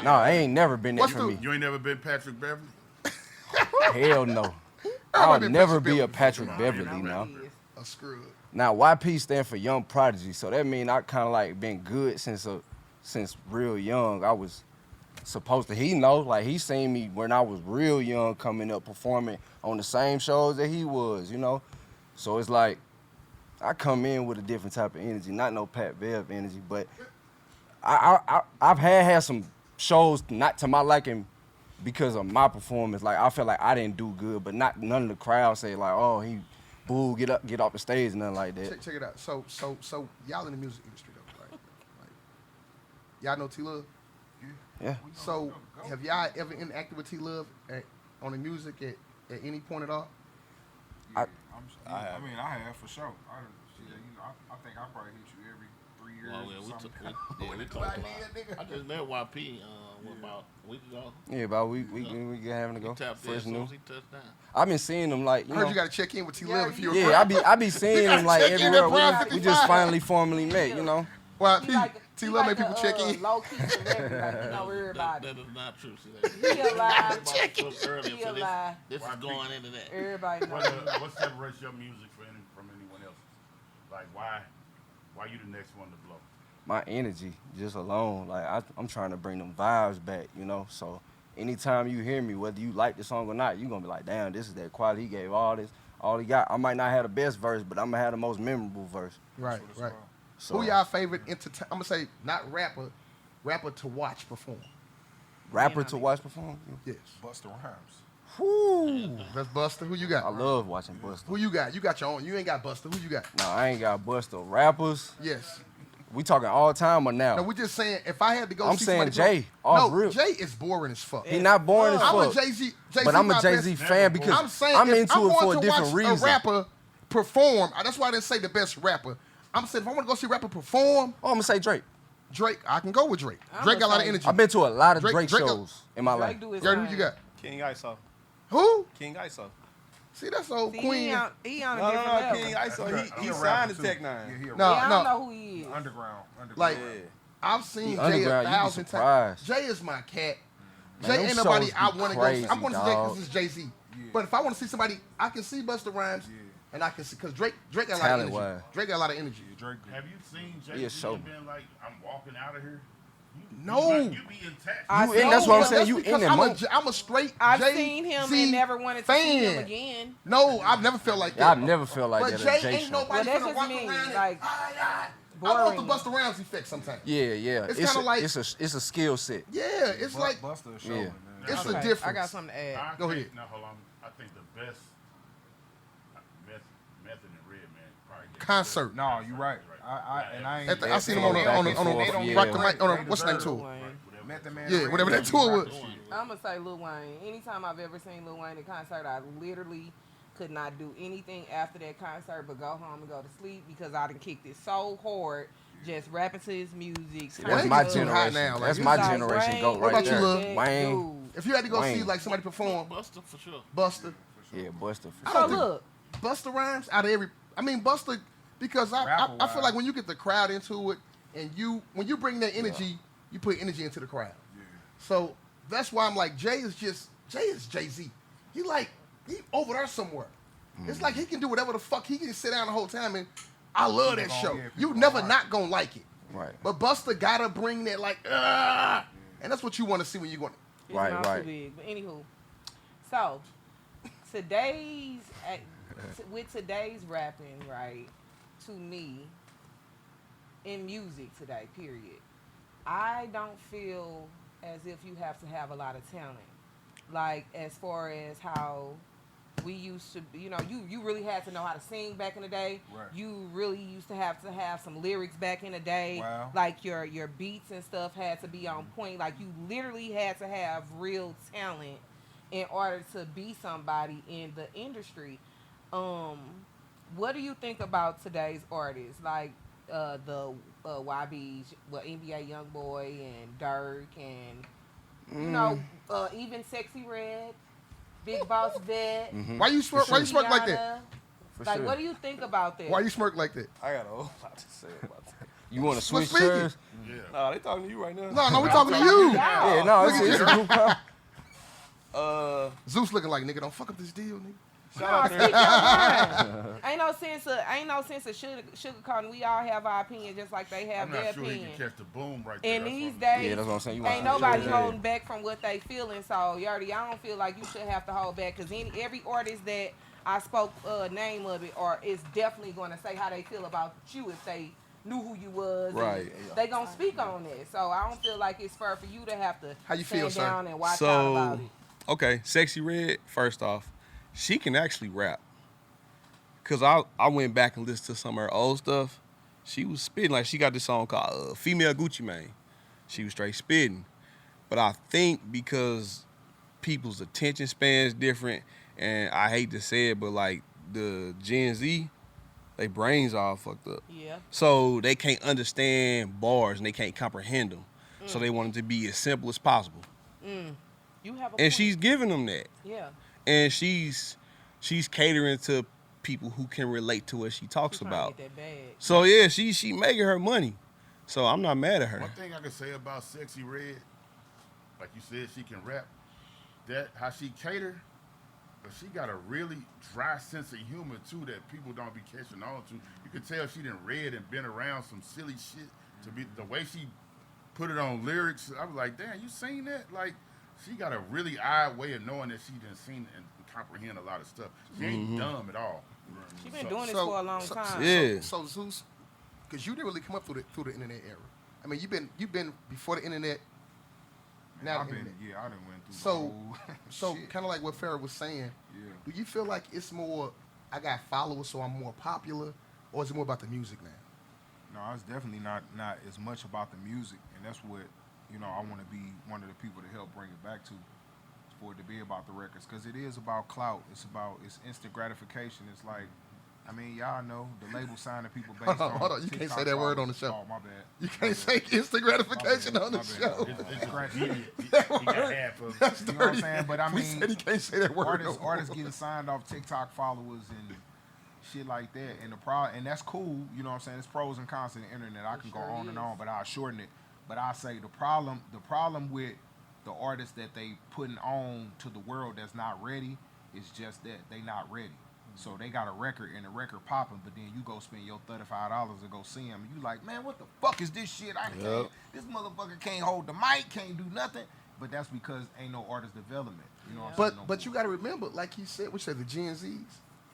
No, I ain't never been that What's for the- me. You ain't never been Patrick Beverly? Hell no. I'll I'll be never Patrick be a Beverly. Patrick Nah, Beverly you're not now. ready. a screw. Now YP stand for Young Prodigy, so that mean I kind of like been good since real young. I was supposed to. He know, like he seen me when I was real young, coming up performing on the same shows that he was, you know. So it's like I come in with a different type of energy, not no Pat Bev energy, but I've had some shows not to my liking because of my performance. Like I felt like I didn't do good, but none of the crowd say like, oh he boo, get off the stage, nothing like that. Check it out. So y'all in the music industry though, right? Like, y'all know T Love. Yeah. So have y'all ever interacted with T Love on the music at any point at all? I have. mean, I have for sure. I think I probably hit you every 3 years. Well, yeah, or we something. talked a lot. I just met YP about a week ago. Yeah, about we having to He go. tapped in Fresh as soon new. as he touched down. I've been seeing them like I heard you got to check in with T Love if you're yeah, I be seeing them like check in everywhere. at Prime We just 55. finally formally met, you know. Well, He like T he Love like make people check in. Low key celebrity, like you know everybody. That is not true. See, He alive. earlier, He so alive. this is going into that. Everybody know. What separates your music from anyone else? Like why you the next one to blow? My energy just alone, like I'm trying to bring them vibes back, you know. So anytime you hear me, whether you like the song or not, you gonna be like, damn, this is that quality. He gave all he got. I might not have the best verse, but I'm gonna have the most memorable verse. Right. So Who y'all favorite I'm gonna say not rapper to watch perform? rapper to watch perform? Yes. Busta Rhymes. Whoo! That's Busta. Who you I got? love watching Busta. Who you got? You got your own. You ain't got Busta. Who you got? No, I ain't got Busta. Rappers, Yes. we talking all time or now? No, we just saying if I had to go I'm see saying somebody Jay, off no, rip. Jay is boring as fuck. He not boring as I'm a fuck. Jay-Z. But I'm a my Jay-Z best- fan because I'm saying I'm if into I'm it for going a to different watch reason. a rapper perform. That's why I didn't say the best rapper. I'm saying if I want to go see a rapper perform, Oh, I'm gonna say Drake. Drake, I can go with Drake. I'm Drake got a lot of gonna energy. I've been to a lot of Drake- Drake, Drake- shows in my life. Drake do his Jordan, who thing. you got? King ISO. Who? King ISO. See, that's old See, Queen. he on a No, different no, level. King ISO. He He a signed rapper to too. Tech Yeah, Nine. he a No, Yeah, I no. don't know who he is. Underground. Like, Yeah. I've seen The Jay a underground, you be 1,000 times. surprised. Jay is my cat. Man, Jay them ain't nobody shows I be want to go see. crazy, I'm going to see Jay dog. because it's Jay-Z. Yeah. But if I want to see somebody, I can see Busta Rhymes, Yeah. and I can see, because Drake got a lot of energy. Talent-wise. Drake got a lot of energy. Yeah, Drake. Have you seen He a Jay-Z showman. and been like, I'm walking out of here? No. You be intact. I You in, that's what I'm saying. You in because that I'm moment. I'm a straight I've Jay-Z seen him and never wanted to see him fan. again. No, I've never felt like Yeah, that. I've never felt like But that Jay at a Jay ain't show. nobody Well, that's gonna just walk me, around and, like, I want the boring. Busta Rhymes effect sometimes. Yeah, yeah. It's kinda like- it's a skill set. Yeah, it's like Buster a showman, Yeah. man. it's Okay, a difference. I got something to add. I Go think, ahead. No, hold on. I think the best method and Redman probably get Concert. No, you right. I ain't. I seen him on Back the and forth, yeah. rock the mic on a, what's the name Deserve. tour? Wayne. Method Man. Yeah, whatever that tour was. I'm gonna say Lil Wayne. Anytime I've ever seen Lil Wayne in concert, I literally could not do anything after that concert but go home and go to sleep because I done kicked it so hard, just rapping to his music. That's Wayne my is too hot generation. now, like, That's he's my like, generation. Wayne, Go What right about you, there. Lil? Wayne. If you had to go see Wayne. like somebody perform, Buster for sure. Busta, Yeah, Buster. I So don't think look, Busta Rhymes out of every. I mean Busta, because I feel Rapper-wise. like when you get the crowd into it, and when you bring that energy, you put energy into the crowd. So that's why I'm like Jay is Jay-Z. He over there somewhere. It's like he can do whatever the fuck he can sit down the whole time and I love that People show. gonna- yeah, You people never gonna not gonna like it. Right. But Busta gotta bring that like and that's what you want to see when you're going. it's Right, not right. too big. But anywho, so today's with today's rapping, right? To me, in music today, period, I don't feel as if you have to have a lot of talent. Like as far as how we used to, you really had to know how to sing back in the day. Right. You really used to have some lyrics back in the day. Wow. Like your beats and stuff had to be on point. Like you literally had to have real talent in order to be somebody in the industry. What do you think about today's artists? Like the YBs, NBA YoungBoy and Dirk and even Sexy Red, Big Boss Vet. Why you smirk? Why you smirk like that? Rihanna. For Like, sure. what do you think about that? Why you smirk like that? I got a whole lot to say about that. You want to switch speaking. turns? Nah, they talking to you right now. No, we talking to you. Yeah, no, it's a group call. Zeus looking like nigga. Don't fuck up this deal, nigga. Shout No, out speak there. your mind. Ain't no sense of sugarcoating. We all have our opinion, just like they have I'm their not sure he opinion. can catch the boom right there. In That's these what I'm- days, Yeah, that's what I'm saying. You want ain't some nobody shit. holding back from what they feeling. So, Yardy, I don't feel like you should have to hold back because every artist that I spoke name of it, or is definitely going to say how they feel about you if they knew who you was. and Right. They gonna speak on it. So I don't feel like it's fair for you to have to How you feel, stand sir? down and watch out So, about it. okay, Sexy Red, first off, she can actually rap. Because I went back and listened to some of her old stuff. She was spitting. Like, she got this song called Female Gucci Mane. She was straight spitting. But I think because people's attention span is different, and I hate to say it, but, like, the Gen Z, their brains all fucked up. Yeah. So they can't understand bars and they can't comprehend them. So they want it to be as simple as possible. You have a And point. she's giving them that. Yeah. And she's catering to people who can relate to what she talks She's trying to about. get that bag. So yeah, she making her money. So I'm not mad at her. One thing I can say about Sexy Red, like you said, she can rap. That how she cater, but she got a really dry sense of humor too that people don't be catching on to. You can tell she done read and been around some silly shit to be the way she put it on lyrics. I was like, damn, you seen that? Like, she got a really odd way of knowing that she done seen and comprehend a lot of stuff. She ain't dumb at all. She's been doing this for a long time. Yeah. So Zeus, because you didn't really come up through the internet era. I mean, you've been before the internet. Now I've the been, internet. I done went through So- the whole So shit. kind of like what Farrah was saying. Yeah. Do you feel like it's more? I got followers, so I'm more popular, or is it more about the music now? No, it's definitely not as much about the music, and that's what I want to be one of the people to help bring it back to, for it to be about the records, because it is about clout. It's instant gratification. It's like I mean, y'all know the label signing people based on. Hold on, you can't TikTok say that word on followers. the show. Oh, my bad. You can't say instant gratification on the My bad. show. It's Scratch he, it. he got half of it. That's You know what I'm dirty. saying? But I We mean, said he can't say that word. artists getting signed off TikTok followers and shit like that, and that's cool. You know what I'm saying? There's pros and cons to the internet. I can go on and on, but I'll shorten it. But I say the problem with the artists that they putting on to the world that's not ready is just that they not ready. So they got a record and the record popping, but then you go spend your $35 to go see them. You like, man, what the fuck is this shit? This motherfucker can't hold the mic, can't do nothing. But that's because ain't no artist development. You know what I'm saying? But you got to remember, like he said, we said the Gen Zs,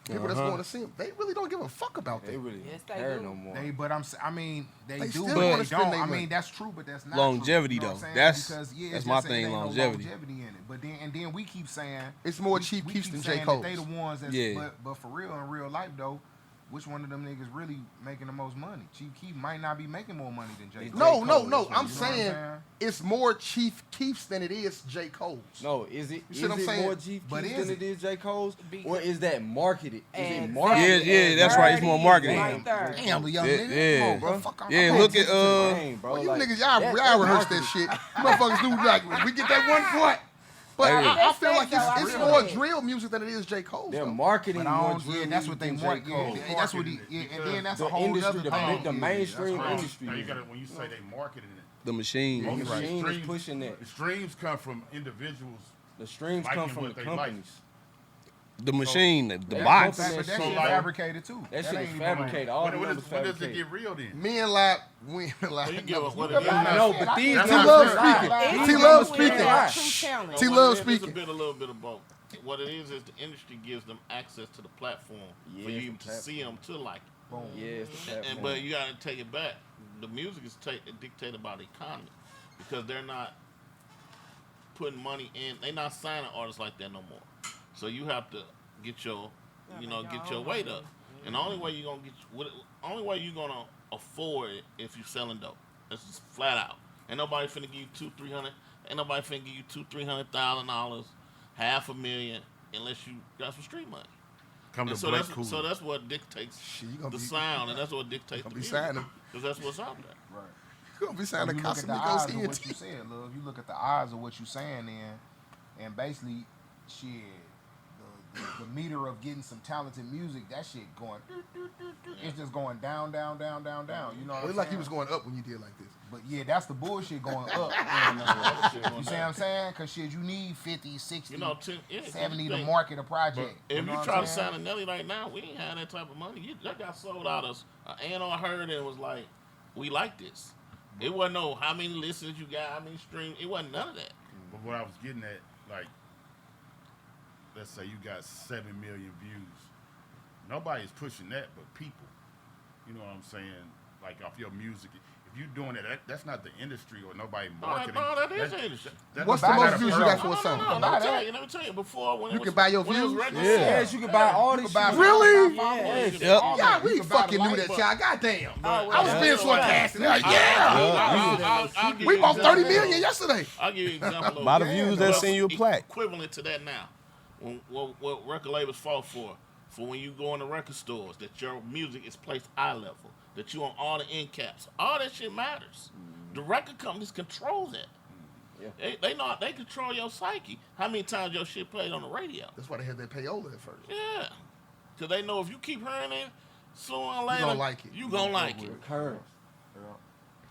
people that's going to see him, they really don't give a fuck about that. They really Yes, they care do. no more. I mean, they They do, still but wanna they spend don't. their I money. mean, that's true, but that's not Longevity, true. You know what though. I'm saying? That's- because, that's it's my just that thing, ain't no longevity. longevity in it. But then we keep saying It's more we Chief keep Keefs than J. saying Cole. that they the ones that's Yeah. but for real in real life though, which one of them niggas really making the most money? Chief Keef might not be making more money than J. Cole. No. You know what I'm saying saying? it's more Chief Keefs than it is J. Cole's. No, is it You see what I'm saying? more Chief But Keef is than it? it is J. Cole's? Because- Or is that marketed? Is it Exactly. marketed? Yeah, that's right. It's more marketing. Right there. Damn, but young Yeah, nigga, yeah. come on, bro. Fuck, I'm Yeah, paying look at attention to the Dang, bro. Well, you like, niggas, y'all that's rehearse that marketed. shit. You motherfuckers do like we get that one point. But Hey. I feel like That's it's fact, more though. I drill music than it is J. Cole's. They're though. marketing But I more don't, drill yeah, that's what they music than market. J. Yeah, Cole. that's what he. Yeah, and then that's The a whole industry, other the, thing. the mainstream Now, industry. you gotta, when you say they marketing it, The machine. The Right. machine is Streams- pushing that. the streams come from individuals. The streams liking come from what the they like. companies. The machine, the That bots. company- But that So shit like- fabricated too. That shit ain't is even fabricated. All the When numbers does it fabricated. get real then? Me and Lap, we like. So you give us what it T is. No, but these That's numbers not lie. fair. It's T genuine Love speaking. true talent. T What Love it is, speaking. It's a little bit of both. What it is the industry gives them access to the platform Yeah, for you it's even the to see them to like it. Boom. Yeah, it's the And platform. but you gotta take it back. The music is dictated by the economy because they're not putting money in. They're not signing artists like that no more. So you have to get your, get your weight up. And the only way you're gonna only way you're gonna afford it if you're selling dope. That's just flat out. Ain't nobody finna give you $200,000-$300,000. Ain't nobody finna give you $200,000-$300,000, $500,000, unless you got some street money. Come to And so Black that's Cool. so that's what dictates Shit, you gonna the be- sound, and that's what dictates gonna the be music. signing. Because that's what's out there. Right. You gonna be So signing you look at the Casamigos eyes of what you TNT. said, love. You look at the eyes of what you saying then, and basically, shit, the meter of getting some talented music, that shit going, it's just going down, down, down, down, down. You know what It I'm like he saying? was going up when you did like this. But yeah, that's the bullshit going up. You see what I'm saying? Because shit, you need 50, 60, 70 to market a project. If you know you what try I'm to saying? sign a Nelly right now, we ain't had that type of money. That got sold out as A&R heard and was like, we like this. It wasn't no how many listeners you got, how many streams. It wasn't none of that. But what I was getting at, like, let's say you got 7 million views. Nobody's pushing that but people. You know what I'm saying? Like off your music. If you're doing it, that's not the industry or nobody marketing. No, that is That's- the industry. What's the Buy most that views you apparel. got for a song? No, let me tell you. Before when You it was, can buy your when it was views? regular Yes, you can buy all this buy shit. Really? Yes. Yep. Yeah, we You can buy fucking the knew light, that, y'all. Goddamn. I was Yeah. being sarcastic. Like, yeah. I'll give We you bought an 30 example. million yesterday. I'll give you an example. By the views, they'll send you a plaque. Equivalent to that now. What record labels fall for when you go in the record stores, that your music is placed eye level, that you on all the end caps. All that shit matters. The record companies control that. Yeah. They know they control your psyche. How many times your shit played on the radio? That's why they had that payola at first. Yeah. Because they know if you keep hearing it, sooner or later, gonna like it. You gonna like it. Recurrence.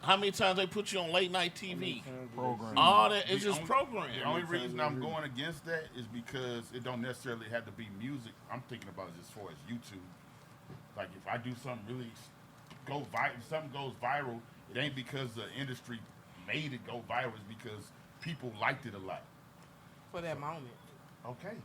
How many times they put you on late night TV? Program. All that, it's The just only- programmed. The only reason I'm going against that is because it don't necessarily have to be music. I'm thinking about it as far as YouTube. Like if I do something really go viral, something goes viral, it ain't because the industry made it go viral. It's because people liked it a lot. For that moment. Okay,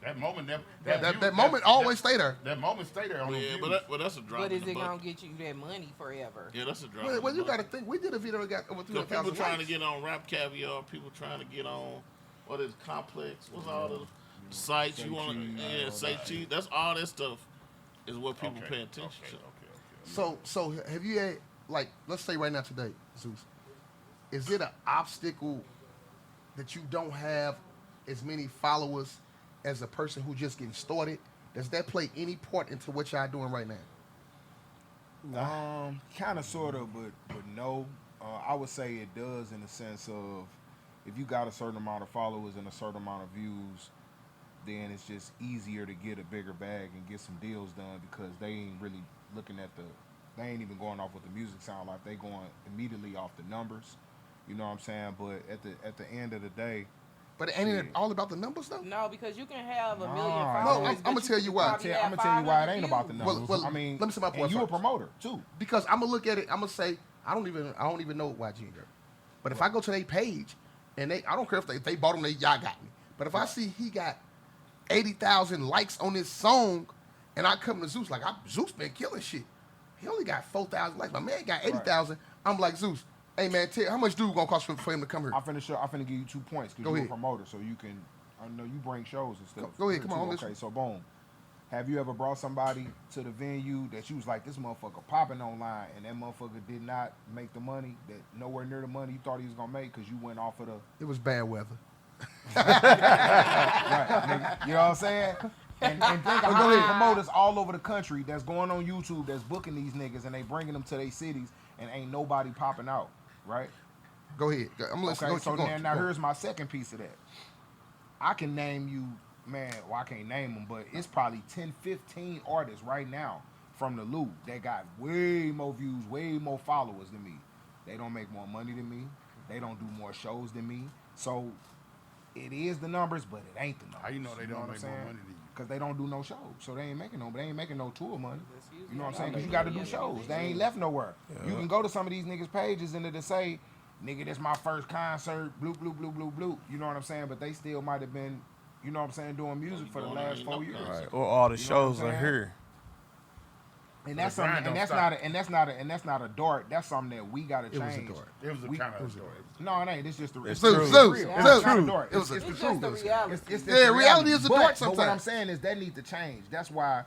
that moment, That moment always stay there. That moment stay there on the Yeah, views. but that's a drop. But in is the it bucket. gonna get you that money forever? Yeah, that's a drop. Well, in you the got to bucket. think. We did a video that got over So people 200,000 trying to likes. get on Rap Caviar, people trying to get on what is Complex, what's all the sites you want to say cheese. That's all that stuff is what people pay attention to. So have you had, like, let's say right now today, Zeus, is it an obstacle that you don't have as many followers as a person who just getting started, Does that play any part into what y'all doing right now? Kind of, sort of, but no. I would say it does in the sense of if you got a certain amount of followers and a certain amount of views, then it's just easier to get a bigger bag and get some deals done because they ain't really looking at they ain't even going off what the music sound like. They going immediately off the numbers. You know what I'm saying? But at the end of the day, But ain't it all about the numbers though? No, because you can have a million Nah, followers. no, I'm gonna tell you why. I'm gonna tell you why it ain't about the numbers. Well, I mean, let me say my point and you a first. promoter too. Because I'm gonna look at it. I'm gonna say I don't even know YG and Dirt. But if I go to their page and I don't care if they bought them, y'all got me. But if I see he got 80,000 likes on his song, and I come to Zeus like Zeus been killing shit. He only got 4,000 likes. My man got 80,000. I'm like Zeus. Hey man, how much dude gonna cost for him to come here? I'm finna give you 2 points because Go you're a ahead. promoter, so you can. I know you bring shows and stuff. Go ahead, come on, Too. listen. Okay, so boom. Have you ever brought somebody to the venue that you was like, this motherfucker popping online, and that motherfucker did not make the money, that nowhere near the money you thought he was gonna make because you went off of the It was bad weather. right, nigga, you know what I'm saying? And think of how many promoters all over the country that's going on YouTube that's booking these niggas and they bringing them to their cities and ain't nobody popping out, right? Go ahead. I'm listening. Okay, so now here's my second piece of that. I can name you, man, well, I can't name them, but it's probably 10, 15 artists right now from the loop that got way more views, way more followers than me. They don't make more money than me. They don't do more shows than me. So it is the numbers, but it ain't the numbers. How you know they don't what make I'm more saying? money than you? Because they don't do no shows. So they ain't making no tour money. You know what I'm saying? Because you got to do shows. They ain't left nowhere. You can go to some of these niggas' pages and it'll say, nigga, this my first concert, bloop, bloop, bloop, bloop, bloop. You know what I'm saying? But they still might have been, you know what I'm saying, doing music for the last 4 years. Right. Or all the You know what I'm shows are saying? here. And that's The grind something, don't and that's not a dart. That's something that we gotta change. It was a dart. It was a We- kind of it was a story. No, it ain't. It's just the It's real. true. It's Zeus, real. Zeus, It's not a Zeus. dart. It was It's the It's truth. just the reality. It's Yeah, the reality is a dart But what I'm sometimes. saying is that needs to change. That's why,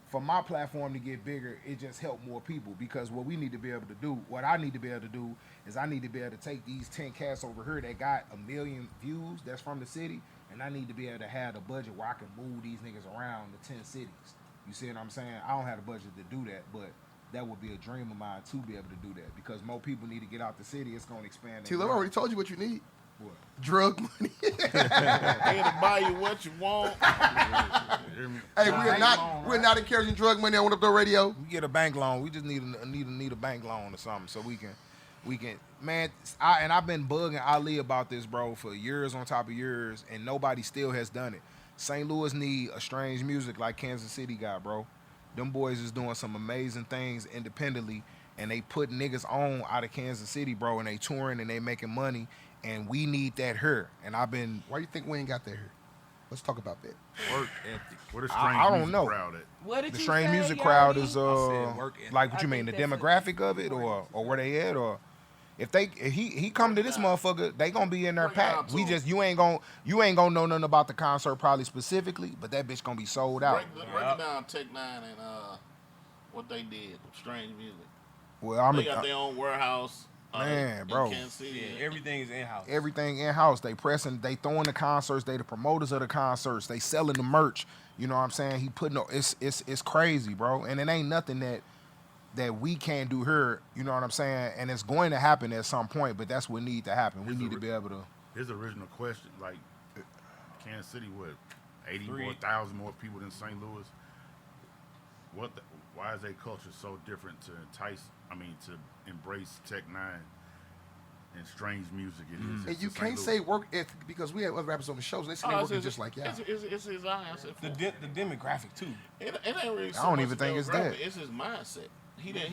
for my platform to get bigger, it just help more people. Because what we need to be able to do, what I need to be able to do, is I need to be able to take these 10 cats over here that got 1 million views, that's from the city, and I need to be able to have the budget where I can move these niggas around the 10 cities. You see what I'm saying? I don't have the budget to do that, but that would be a dream of mine to be able to do that. Because more people need to get out the city. It's going to expand. T, I already told you what you need. What? Drug money. Here to buy you what you want. Hey, Nah, we're ain't not long, we're right? not encouraging drug money on What Up Though Radio. We get a bank loan. We just need a bank loan or something so we can. Man, I've been bugging Ali about this, bro, for years on top of years, and nobody still has done it. St. Louis need a strange music like Kansas City got, bro. Them boys is doing some amazing things independently, and they put niggas on out of Kansas City, bro, and they touring and they making money, and we need that here. And I've been. Why do you think we ain't got that here? Let's talk about that. Work ethic. What a I strange don't music know. crowd at. What did The you strange say, music crowd Yachty? is said work ethic. like what I you mean, the think that's demographic of it, or where they at, or if he come to this motherfucker, they gonna be in there Break it down packed. to We him. just you ain't gonna know nothing about the concert probably specifically, but that bitch gonna be sold out. Break it down, Tech Nine and what they did with strange music. Well, I'm They got their own warehouse. Man, in bro. Kansas City. Yeah, everything is in house. everything in house. They pressing, they throwing the concerts. They the promoters of the concerts. They selling the merch. You know what I'm saying? He putting it's crazy, bro. And it ain't nothing that we can't do here. You know what I'm saying? And it's going to happen at some point. But that's what need to happen. We It's need a to be able to. His original question, like, Kansas City, what, 84,000 more people than St. Louis? Why is their culture so different to embrace Tech Nine and strange music it is? And you to can't St. say Louis? work ethic because we have other rappers on the shows and they say Oh, they it's working his- just like y'all. It's his eye. I said, The demographic too. It ain't really. So I don't much even think it's that. demographic, It's his mindset. He didn't.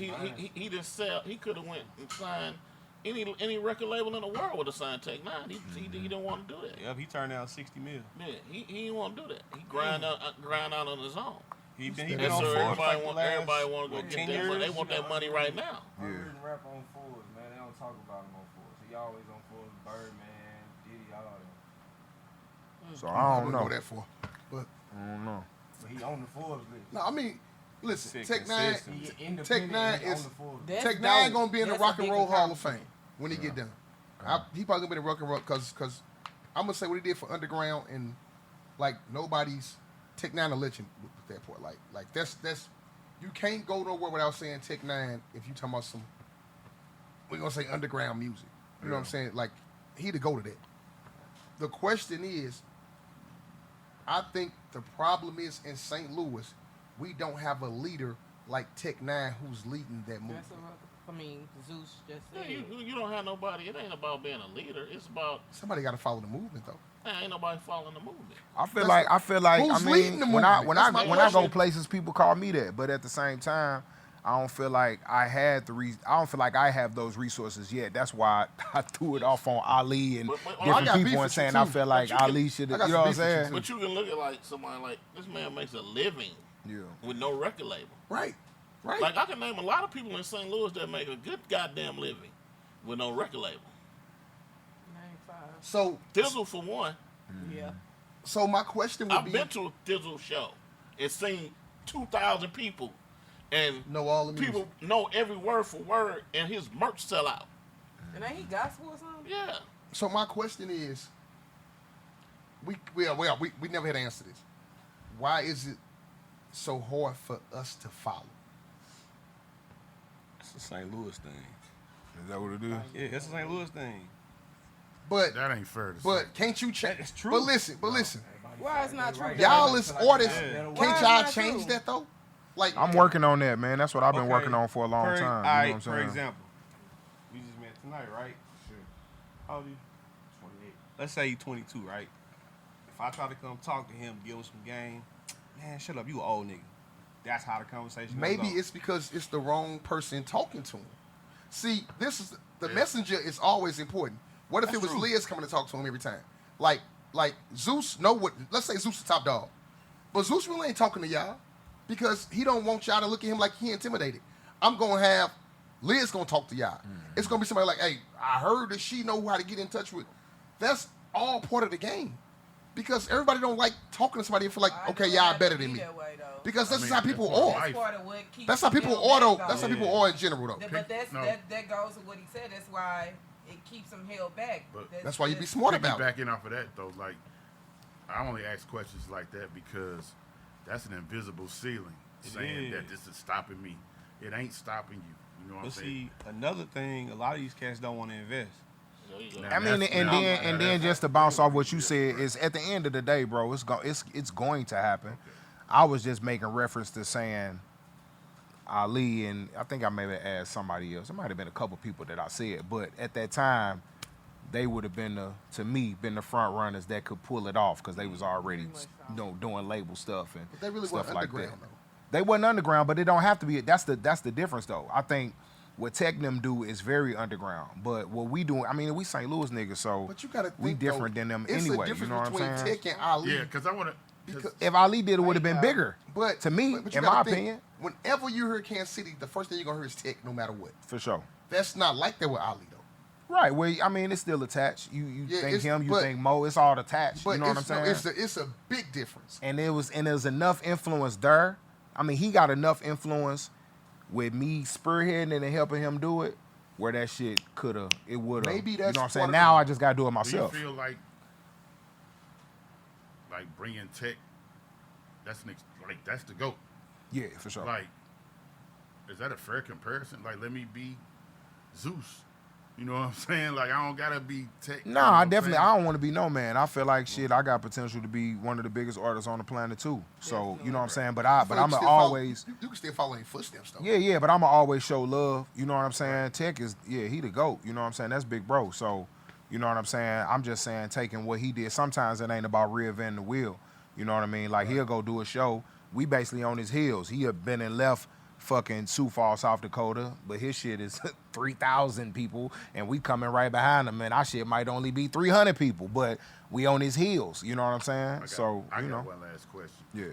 He didn't sell. He could have went and signed any record label in the world would have signed Tech Nine. He didn't want to do that. Yep, he turned down 60 mil. Yeah, he didn't want to do that. He grind out on his own. He been And on so Forbes everybody like want the last, everybody want to go what, get 10 that money. They years? want that money right now. Yeah. rap on Forbes, man. They don't talk about him on Forbes. He always on Forbes, Birdman, Diddy, all of them. So I don't know know. that for. But I don't know. But he on the Forbes list. no, I mean, listen, Sick Tech Nine, consistent. He independent. Tech Nine he on is- the Forbes. That's Tech Nine dope. gonna be in the That's a Rock and big Roll Hall of accomplishment. Fame when he get done. He probably gonna be in the Rock and Roll because I'm gonna say what he did for Underground and like nobody's Tech Nine a legend with that part. Like that's you can't go nowhere without saying Tech Nine if you talking about some we're gonna say underground music. You know what I'm saying? Like he to go to that. The question is, I think the problem is in St. Louis, we don't have a leader like Tech Nine who's leading that movement. Zeus just Yeah, said. you don't have nobody. It ain't about being a leader. It's about Somebody got to follow the movement, though. ain't nobody following the movement. I feel like who's I leading mean the when I movement? That's my when I go question. places, people call me that, but at the same time, I don't feel like I don't feel like I have those resources yet. That's why I threw it off on Ali and I different got beef people and with you saying I too. feel like But you Ali should I have. got You know some what I'm beef with you saying? too. But you can look at like somebody like this man makes a living Yeah. with no record label. Right. Like I can name a lot of people in St. Louis that make a good goddamn living with no record label. Name 5. So, Thizzle for one. Yeah. so my question would I've be, been to a Thizzle show and seen 2,000 people, and know all the music. people know every word for word, and his merch sell out. And ain't he gospel or something? Yeah. So my question is, we never had to answer this. Why is it so hard for us to follow? It's a St. Louis thing. Is that what it is? Yeah, it's a St. Louis thing. But That ain't fair to say. but can't you change? It's true. But listen, Why it's not true? y'all as artists, Yeah. can't Why it's y'all not change true? that though? Like I'm working on that, man. That's what I've been Okay. working on for a long time. You know what I'm For saying? example, we just met tonight, right? Sure. How old are you? 28. Let's say you're 22, right? If I try to come talk to him, give him some game, man, shut up, you an old nigga. That's how the conversation maybe goes. it's because it's the wrong person talking to him. See, this is the messenger is always important. What if That's it was true. Liz coming to talk to him every time? Like Zeus know what? Let's say Zeus is top dog, but Zeus really ain't talking to y'all because he don't want y'all to look at him like he intimidated. I'm gonna have Liz gonna talk to y'all. It's gonna be somebody like, hey, I heard that she know how to get in touch with. That's all part of the game because everybody don't like talking to somebody and feel like, I okay, don't y'all have to better be than me. that way, though. Because that's I just mean, how people that's part of are. life. That's part of what keeps That's how people them are though. back, That's how Yeah. people are in general though. But that's No. that goes with what he said. That's why it keeps them held back. But That's why you be smart about it. Backing off of that though, like I only ask questions like that because that's an invisible ceiling saying that is. this is stopping me. It ain't stopping you. You know what I'm But saying? see, another thing, a lot of these cats don't want to invest. There you go. Now, I mean, that's- and now- then now and then that's- just to bounce off what you said is at the end of the day, bro, it's going to happen. I was just making reference to saying Ali, and I think I maybe asked somebody else. It might have been a couple people that I said, but at that time, they would have been the front runners that could pull it off because they was already doing label stuff and But they really stuff weren't like that. underground though. They wasn't underground, but it don't have to be. That's the difference though. I think what Tech them do is very underground, but what we do, I mean, we St. Louis niggas, so But you gotta think we different though, than them it's anyway. a difference You know what I'm between saying? Tech and Ali. Yeah, because I want to. Because, If Ali did, it would have been bigger. but to me, but you in my gotta think, opinion, whenever you hear Kansas City, the first thing you're gonna hear is Tech, no matter what. for sure. That's not like that with Ali though. Right. Well, I mean, it's still attached. You Yeah, think it's- him, you but- think Mo. It's all attached. But You know what I'm it's, no, saying? it's a big difference. And there was enough influence there. I mean, he got enough influence with me spearheading it and helping him do it, where that shit it would have. Maybe you that's know what I'm saying. part of Now the- I just gotta do it Do you myself. feel like bringing Tech? That's the goat. Yeah, for sure. Like, is that a fair comparison? Like, let me be Zeus. You know what I'm saying? Like, I don't gotta be Tech. No, you know I what I'm definitely. saying? I don't want to be no man. I feel like shit. I got potential to be one of the biggest artists on the planet too. So you know what I'm saying. But I'm You can still always. follow, you can still follow in footsteps though. Yeah, but I'ma always show love. You know what I'm saying? Tech is he the GOAT. You know what I'm saying? That's big bro. So, you know what I'm saying? I'm just saying taking what he did. Sometimes it ain't about reinventing the wheel. You know what I mean? Like he'll go do a show. We basically on his heels. He have been and left fucking Sioux Falls, South Dakota, but his shit is 3,000 people, and we coming right behind him. And our shit might only be 300 people, but we on his heels. You know what I'm saying? I you know. got one last question. Yeah.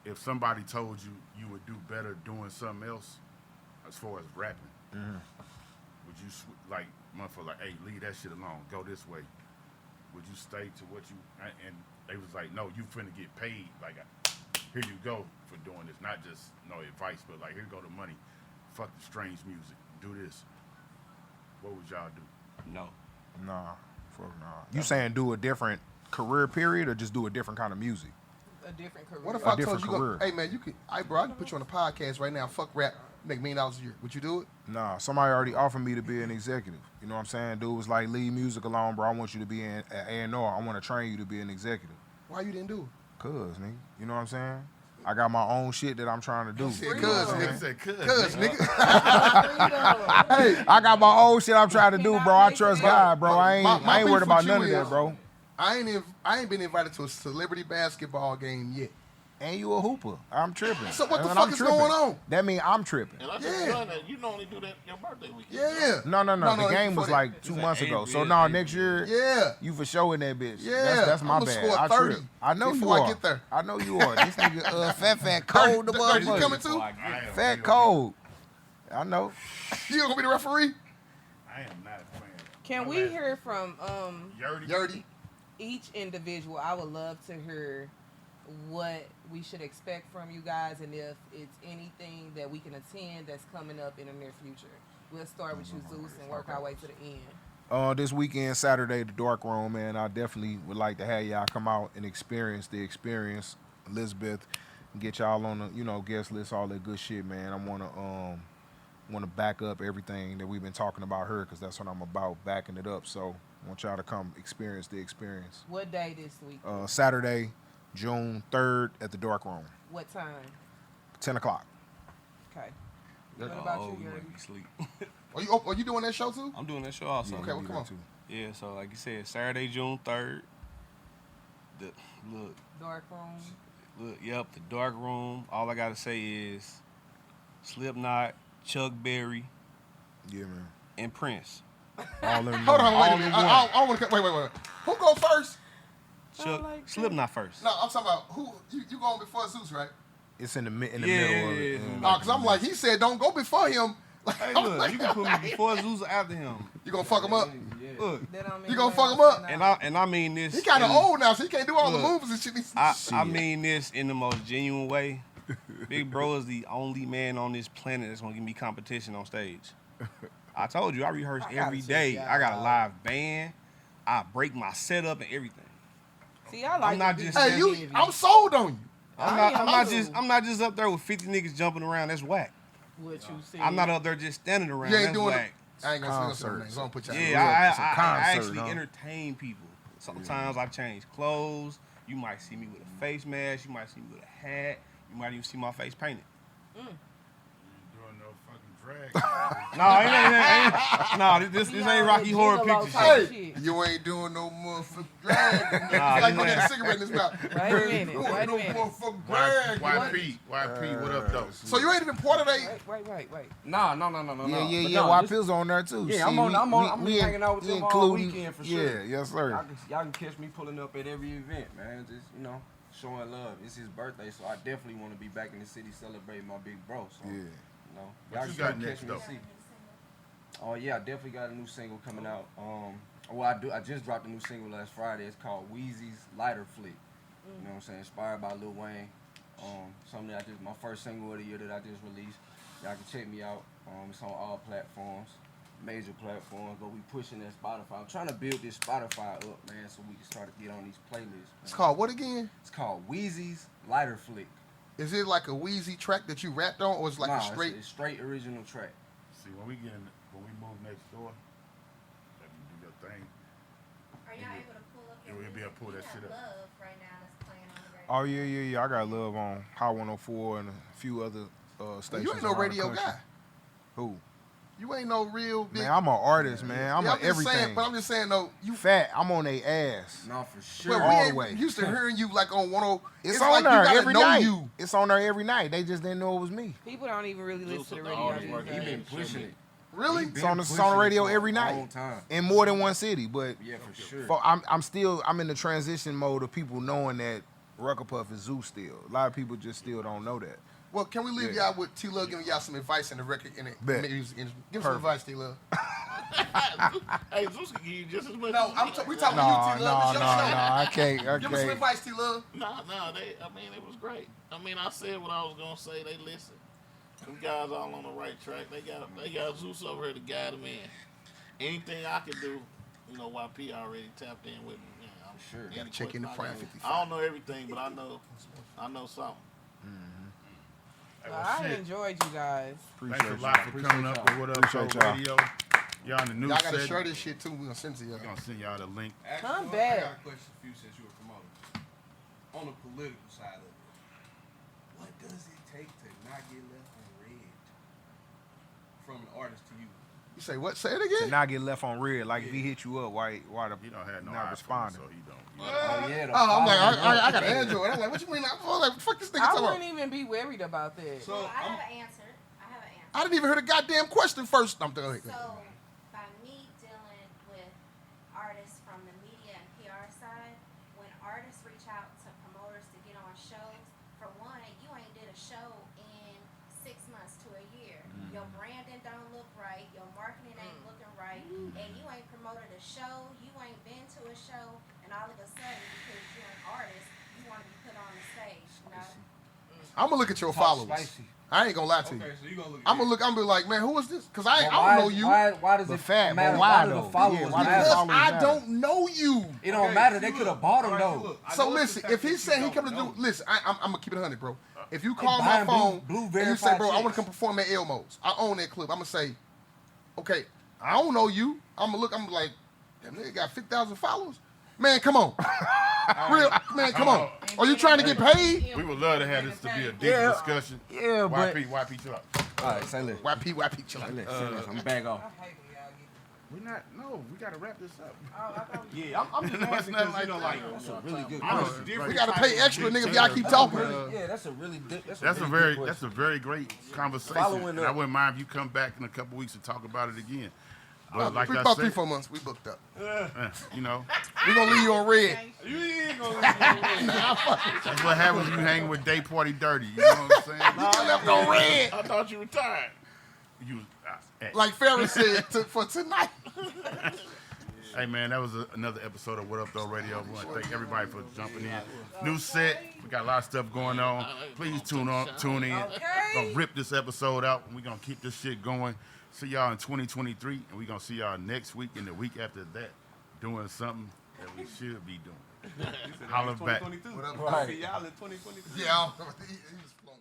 If somebody told you you would do better doing something else, as far as rapping, would you motherfucker like, hey, leave that shit alone, go this way? Would you stay to what you? And they was like, no, you finna get paid. Like, here you go for doing this, not just no advice, but like, here go the money. Fuck the strange music, do this. What would y'all do? No. Nah, fuck nah. You saying do a different career period, or just do a different kind of music? A different career. What if A I told different you, go, career. hey man, you could, bro, I can put you on a podcast right now. Fuck rap, make $1 million a year. Would you do it? Nah, somebody already offered me to be an executive. You know what I'm saying? Dude was like, leave music alone, bro. I want you to be an A&R. I want to train you to be an executive. Why you didn't do it? Cuz, nigga. You know what I'm saying? I got my own shit that I'm trying to do. Said You know cuz, what I'm nigga. saying? Cuz, nigga. I got my own shit I'm trying to do, bro. I trust God, bro. I ain't My worried beef about with you none of that, is- bro. I ain't been invited to a celebrity basketball game yet. And you a hooper. I'm tripping. So what the And fuck I'm is tripping. going on? That mean I'm tripping. And I just Yeah. done that. You normally do that your birthday weekend. Yeah. No. The it's game was before like 2 It's months an ago. April, So it's no, April. next year Yeah. you for sure in that bitch. Yeah. That's my I'ma bad. score I 30 trip. I know you before I are. get there. I know you are. This nigga fat cold the Dirty, you coming motherfucker. too? Fat cold. I know. You gonna be the referee? I am not playing. Can My we last- hear from Yurdy? Dirty. each individual? I would love to hear what we should expect from you guys, and if it's anything that we can attend that's coming up in the near future. We'll start with you, Zeus, and work our way to the end. This weekend, Saturday, the Dark Room, man. I definitely would like to have y'all come out and experience the experience. Elizabeth, get y'all on the guest list, all that good shit, man. I wanna back up everything that we've been talking about her, because that's what I'm about, backing it up. So I want y'all to come experience the experience. What day this week? Saturday, June 3rd at the Dark Room, What time? 10 o'clock. Okay. What about you, you Yuri? make me sleep. Are you doing that show too? I'm doing that show also. Okay, well, come on. Yeah, so like you said, Saturday, June 3rd. The Dark room. Yep, the Dark Room. All I gotta say is Slipknot, Chuck Berry, Yeah, man. and Prince. All in Hold on, one. wait a All minute. in one. I want to. Wait. Who go first? Chuck, like that. Slipknot first. No, I'm talking about who. You going before Zeus, right? It's in the middle of Yeah, it. No, because I'm like, he said don't go before him. Like, Hey, I'm look, like, you can put me before Zeus or after him. you gonna fuck him up? Look, That don't mean You gonna nothing fuck him up? else and I mean this. He kind of in- old now, so he can't do all the Look, moves and shit. I Shit. mean this in the most genuine way. Big Bro is the only man on this planet that's gonna give me competition on stage. I told you, I rehearse I gotta every check day. y'all I got a out. live band. I break my setup and everything. See, I like not the just- big Hey, you, heavy. I'm sold on you. I'm not just up there with 50 niggas jumping around. That's whack. What you see. I'm not up there just standing around. You ain't That's doing whack. it. I ain't gonna say Concert. no names. I'm gonna put y'all. Yeah, It's a I concert, actually huh? entertain people. Sometimes I change clothes. You might see me with a face mask. You might see me with a hat. You might even see my face painted. You doing no fucking drag. No, this ain't Rocky Horror Gigolo Picture type shit. shit. You ain't doing no motherfucking drag. Nah, It's like this when he had a ain't- cigarette in his mouth. Wait a minute, You wait a ain't no minute. motherfucking drag. YP, what up, though? So you ain't even part of that. Wait. No. Yeah. But YP's on there too. Yeah, See, I'm we hanging out with them all including- weekend for Yeah, sure. yes, sir. Y'all can catch me pulling up at every event, man. Just, showing love. It's his birthday, so I definitely want to be back in the city celebrating my big bro. So, Yeah. y'all What you can got come next, catch me though? and see. Oh yeah, I definitely got a new single coming out. I just dropped a new single last Friday. It's called Wheezy's Lighter Flick. You know what I'm saying? Inspired by Lil Wayne. Something that my first single of the year that I just released. Y'all can check me out. It's on all platforms, major platforms, but we pushing that Spotify. I'm trying to build this Spotify up, man, so we can start to get on these playlists. It's man. called what again? It's called Wheezy's Lighter Flick. Is it like a Wheezy track that you rapped on, or is it like Nah, a straight? It's straight original track. See, when we move next door, let you do your thing. Are y'all able to pull up Yeah, your we'll be able to pull music? that We shit got up. Love right now that's playing on the radio. Oh yeah. I got Love on High 104 and a few other stations. You ain't no around the radio country. guy. Who? You ain't no real big. Man, I'm an artist, man. I'm Yeah, a just everything. saying, but I'm just saying though, you. Fat. I'm on they ass. No, for sure. But all we the ain't way. used to hearing you like on 10. It's like on there you gotta every know night. you. It's on there every night. They just didn't know it was me. People don't even really listen to the Zeus radio. always these working. days. He been pushing it. Really? It's on the radio every night. Long time. In more than one city, but Yeah, for sure. I'm in the transition mode of people knowing that Rucker Puff is Zeus still. A lot of people just still don't know that. Well, can we leave y'all with T Love giving y'all some advice in the record in the Bet. music industry? Give us some advice, T Love. Hey, Zeus can give you just as much. No, as we me. talking No, to you, T Love. It's your show. I can't. Give us some advice, T Love. Nah, it was great. I mean, I said what I was gonna say. They listened. Them guys all on the right track. They got Zeus over here to guide them in. Anything I can do, YP already tapped in with me. Man, I'm Sure. Any Gotta check in the question Prime I know. 55. I don't know everything, but I know something. Hey, Well, well, I shit. enjoyed you guys. Thanks a lot for coming up with What Up Show Appreciate y'all. Radio. Y'all in the new Y'all gotta set. share this shit too. We gonna send it to y'all. We're gonna send y'all the link. Come I back. got a question for you since you were promoted. On the political side of it, what does it take to not get left on red from the artist to you? You say what? Say it To again. not get left on red, like if he hit you up, why the He don't have no not iPhone, responding? so he don't. Oh, yeah. the Oh, I'm like, following I got an Android. I'm like, what you mean? I'm like, fuck this nigga I talking wouldn't about. even be worried about that. So Well, I I'm, have an answer. I have an answer. I didn't even hear the goddamn question first. I'm thinking. So, by me dealing with artists from the media and PR side, when artists reach out to promoters to get on shows, for one, you ain't did a show in 6 months to a year. Your branding don't look right, your marketing ain't looking right, and you ain't promoted a show, you ain't been to a show, and all of a sudden, because you're an artist, you want to be put on the stage, you know? I'm gonna look at your followers. Spicy. I ain't gonna lie to you. okay, so you gonna look. I'm gonna look. I'm gonna be like, man, who is this? Cause I But don't know you. Why does But it fat, but matter? why Why do though? the followers Yeah, why do the matter? Because followers I matter? don't know you. It don't matter. They could have bought them though. So listen, if he said he coming to do, listen, I'm gonna keep it 100, bro. If you call my buying phone blue and you say, verified bro, I want to checks. come perform at Elmo's, I own that club. I'm gonna say, okay, I don't know you. I'm gonna look. I'm like, that nigga got 50,000 followers. Man, come on. Real man, come on. Are you trying to get paid? We would love to have this to be a deep Yeah. discussion. Yeah, but YP, chill out. All right, say less. YP, chill out. Say less. Say less. I'm back off. I hate when y'all get. We not. No, we gotta wrap this up. Oh, I thought we Yeah, I'm just asking nothing because you know, like like That's a really good I know, question. it's We gotta pay extra, nigga, if y'all keep talking. Yeah, that's a really good. That's really a good very question. great conversation. Following And up. I wouldn't mind if you come back in a couple weeks and talk about it again. But like I About said, 3-4 months, we booked up. you know, We gonna leave you on red. you ain't gonna. that's what happens when you hang with Day Party Dirty. You know what I'm saying? You left on red. I thought you retired. You, Like Ferris said for tonight. hey man, that was another episode of What Up Though Radio. We want to thank everybody for jumping in. New set, we got a lot of stuff going on. Please tune in. We're gonna rip this episode out, and we're gonna keep this shit going. See y'all in 2023, and we're gonna see y'all next week and the week after that, doing something that we should be doing. Holla back. 2022. What up, Right. See y'all in 2022. Yeah, he was flowing.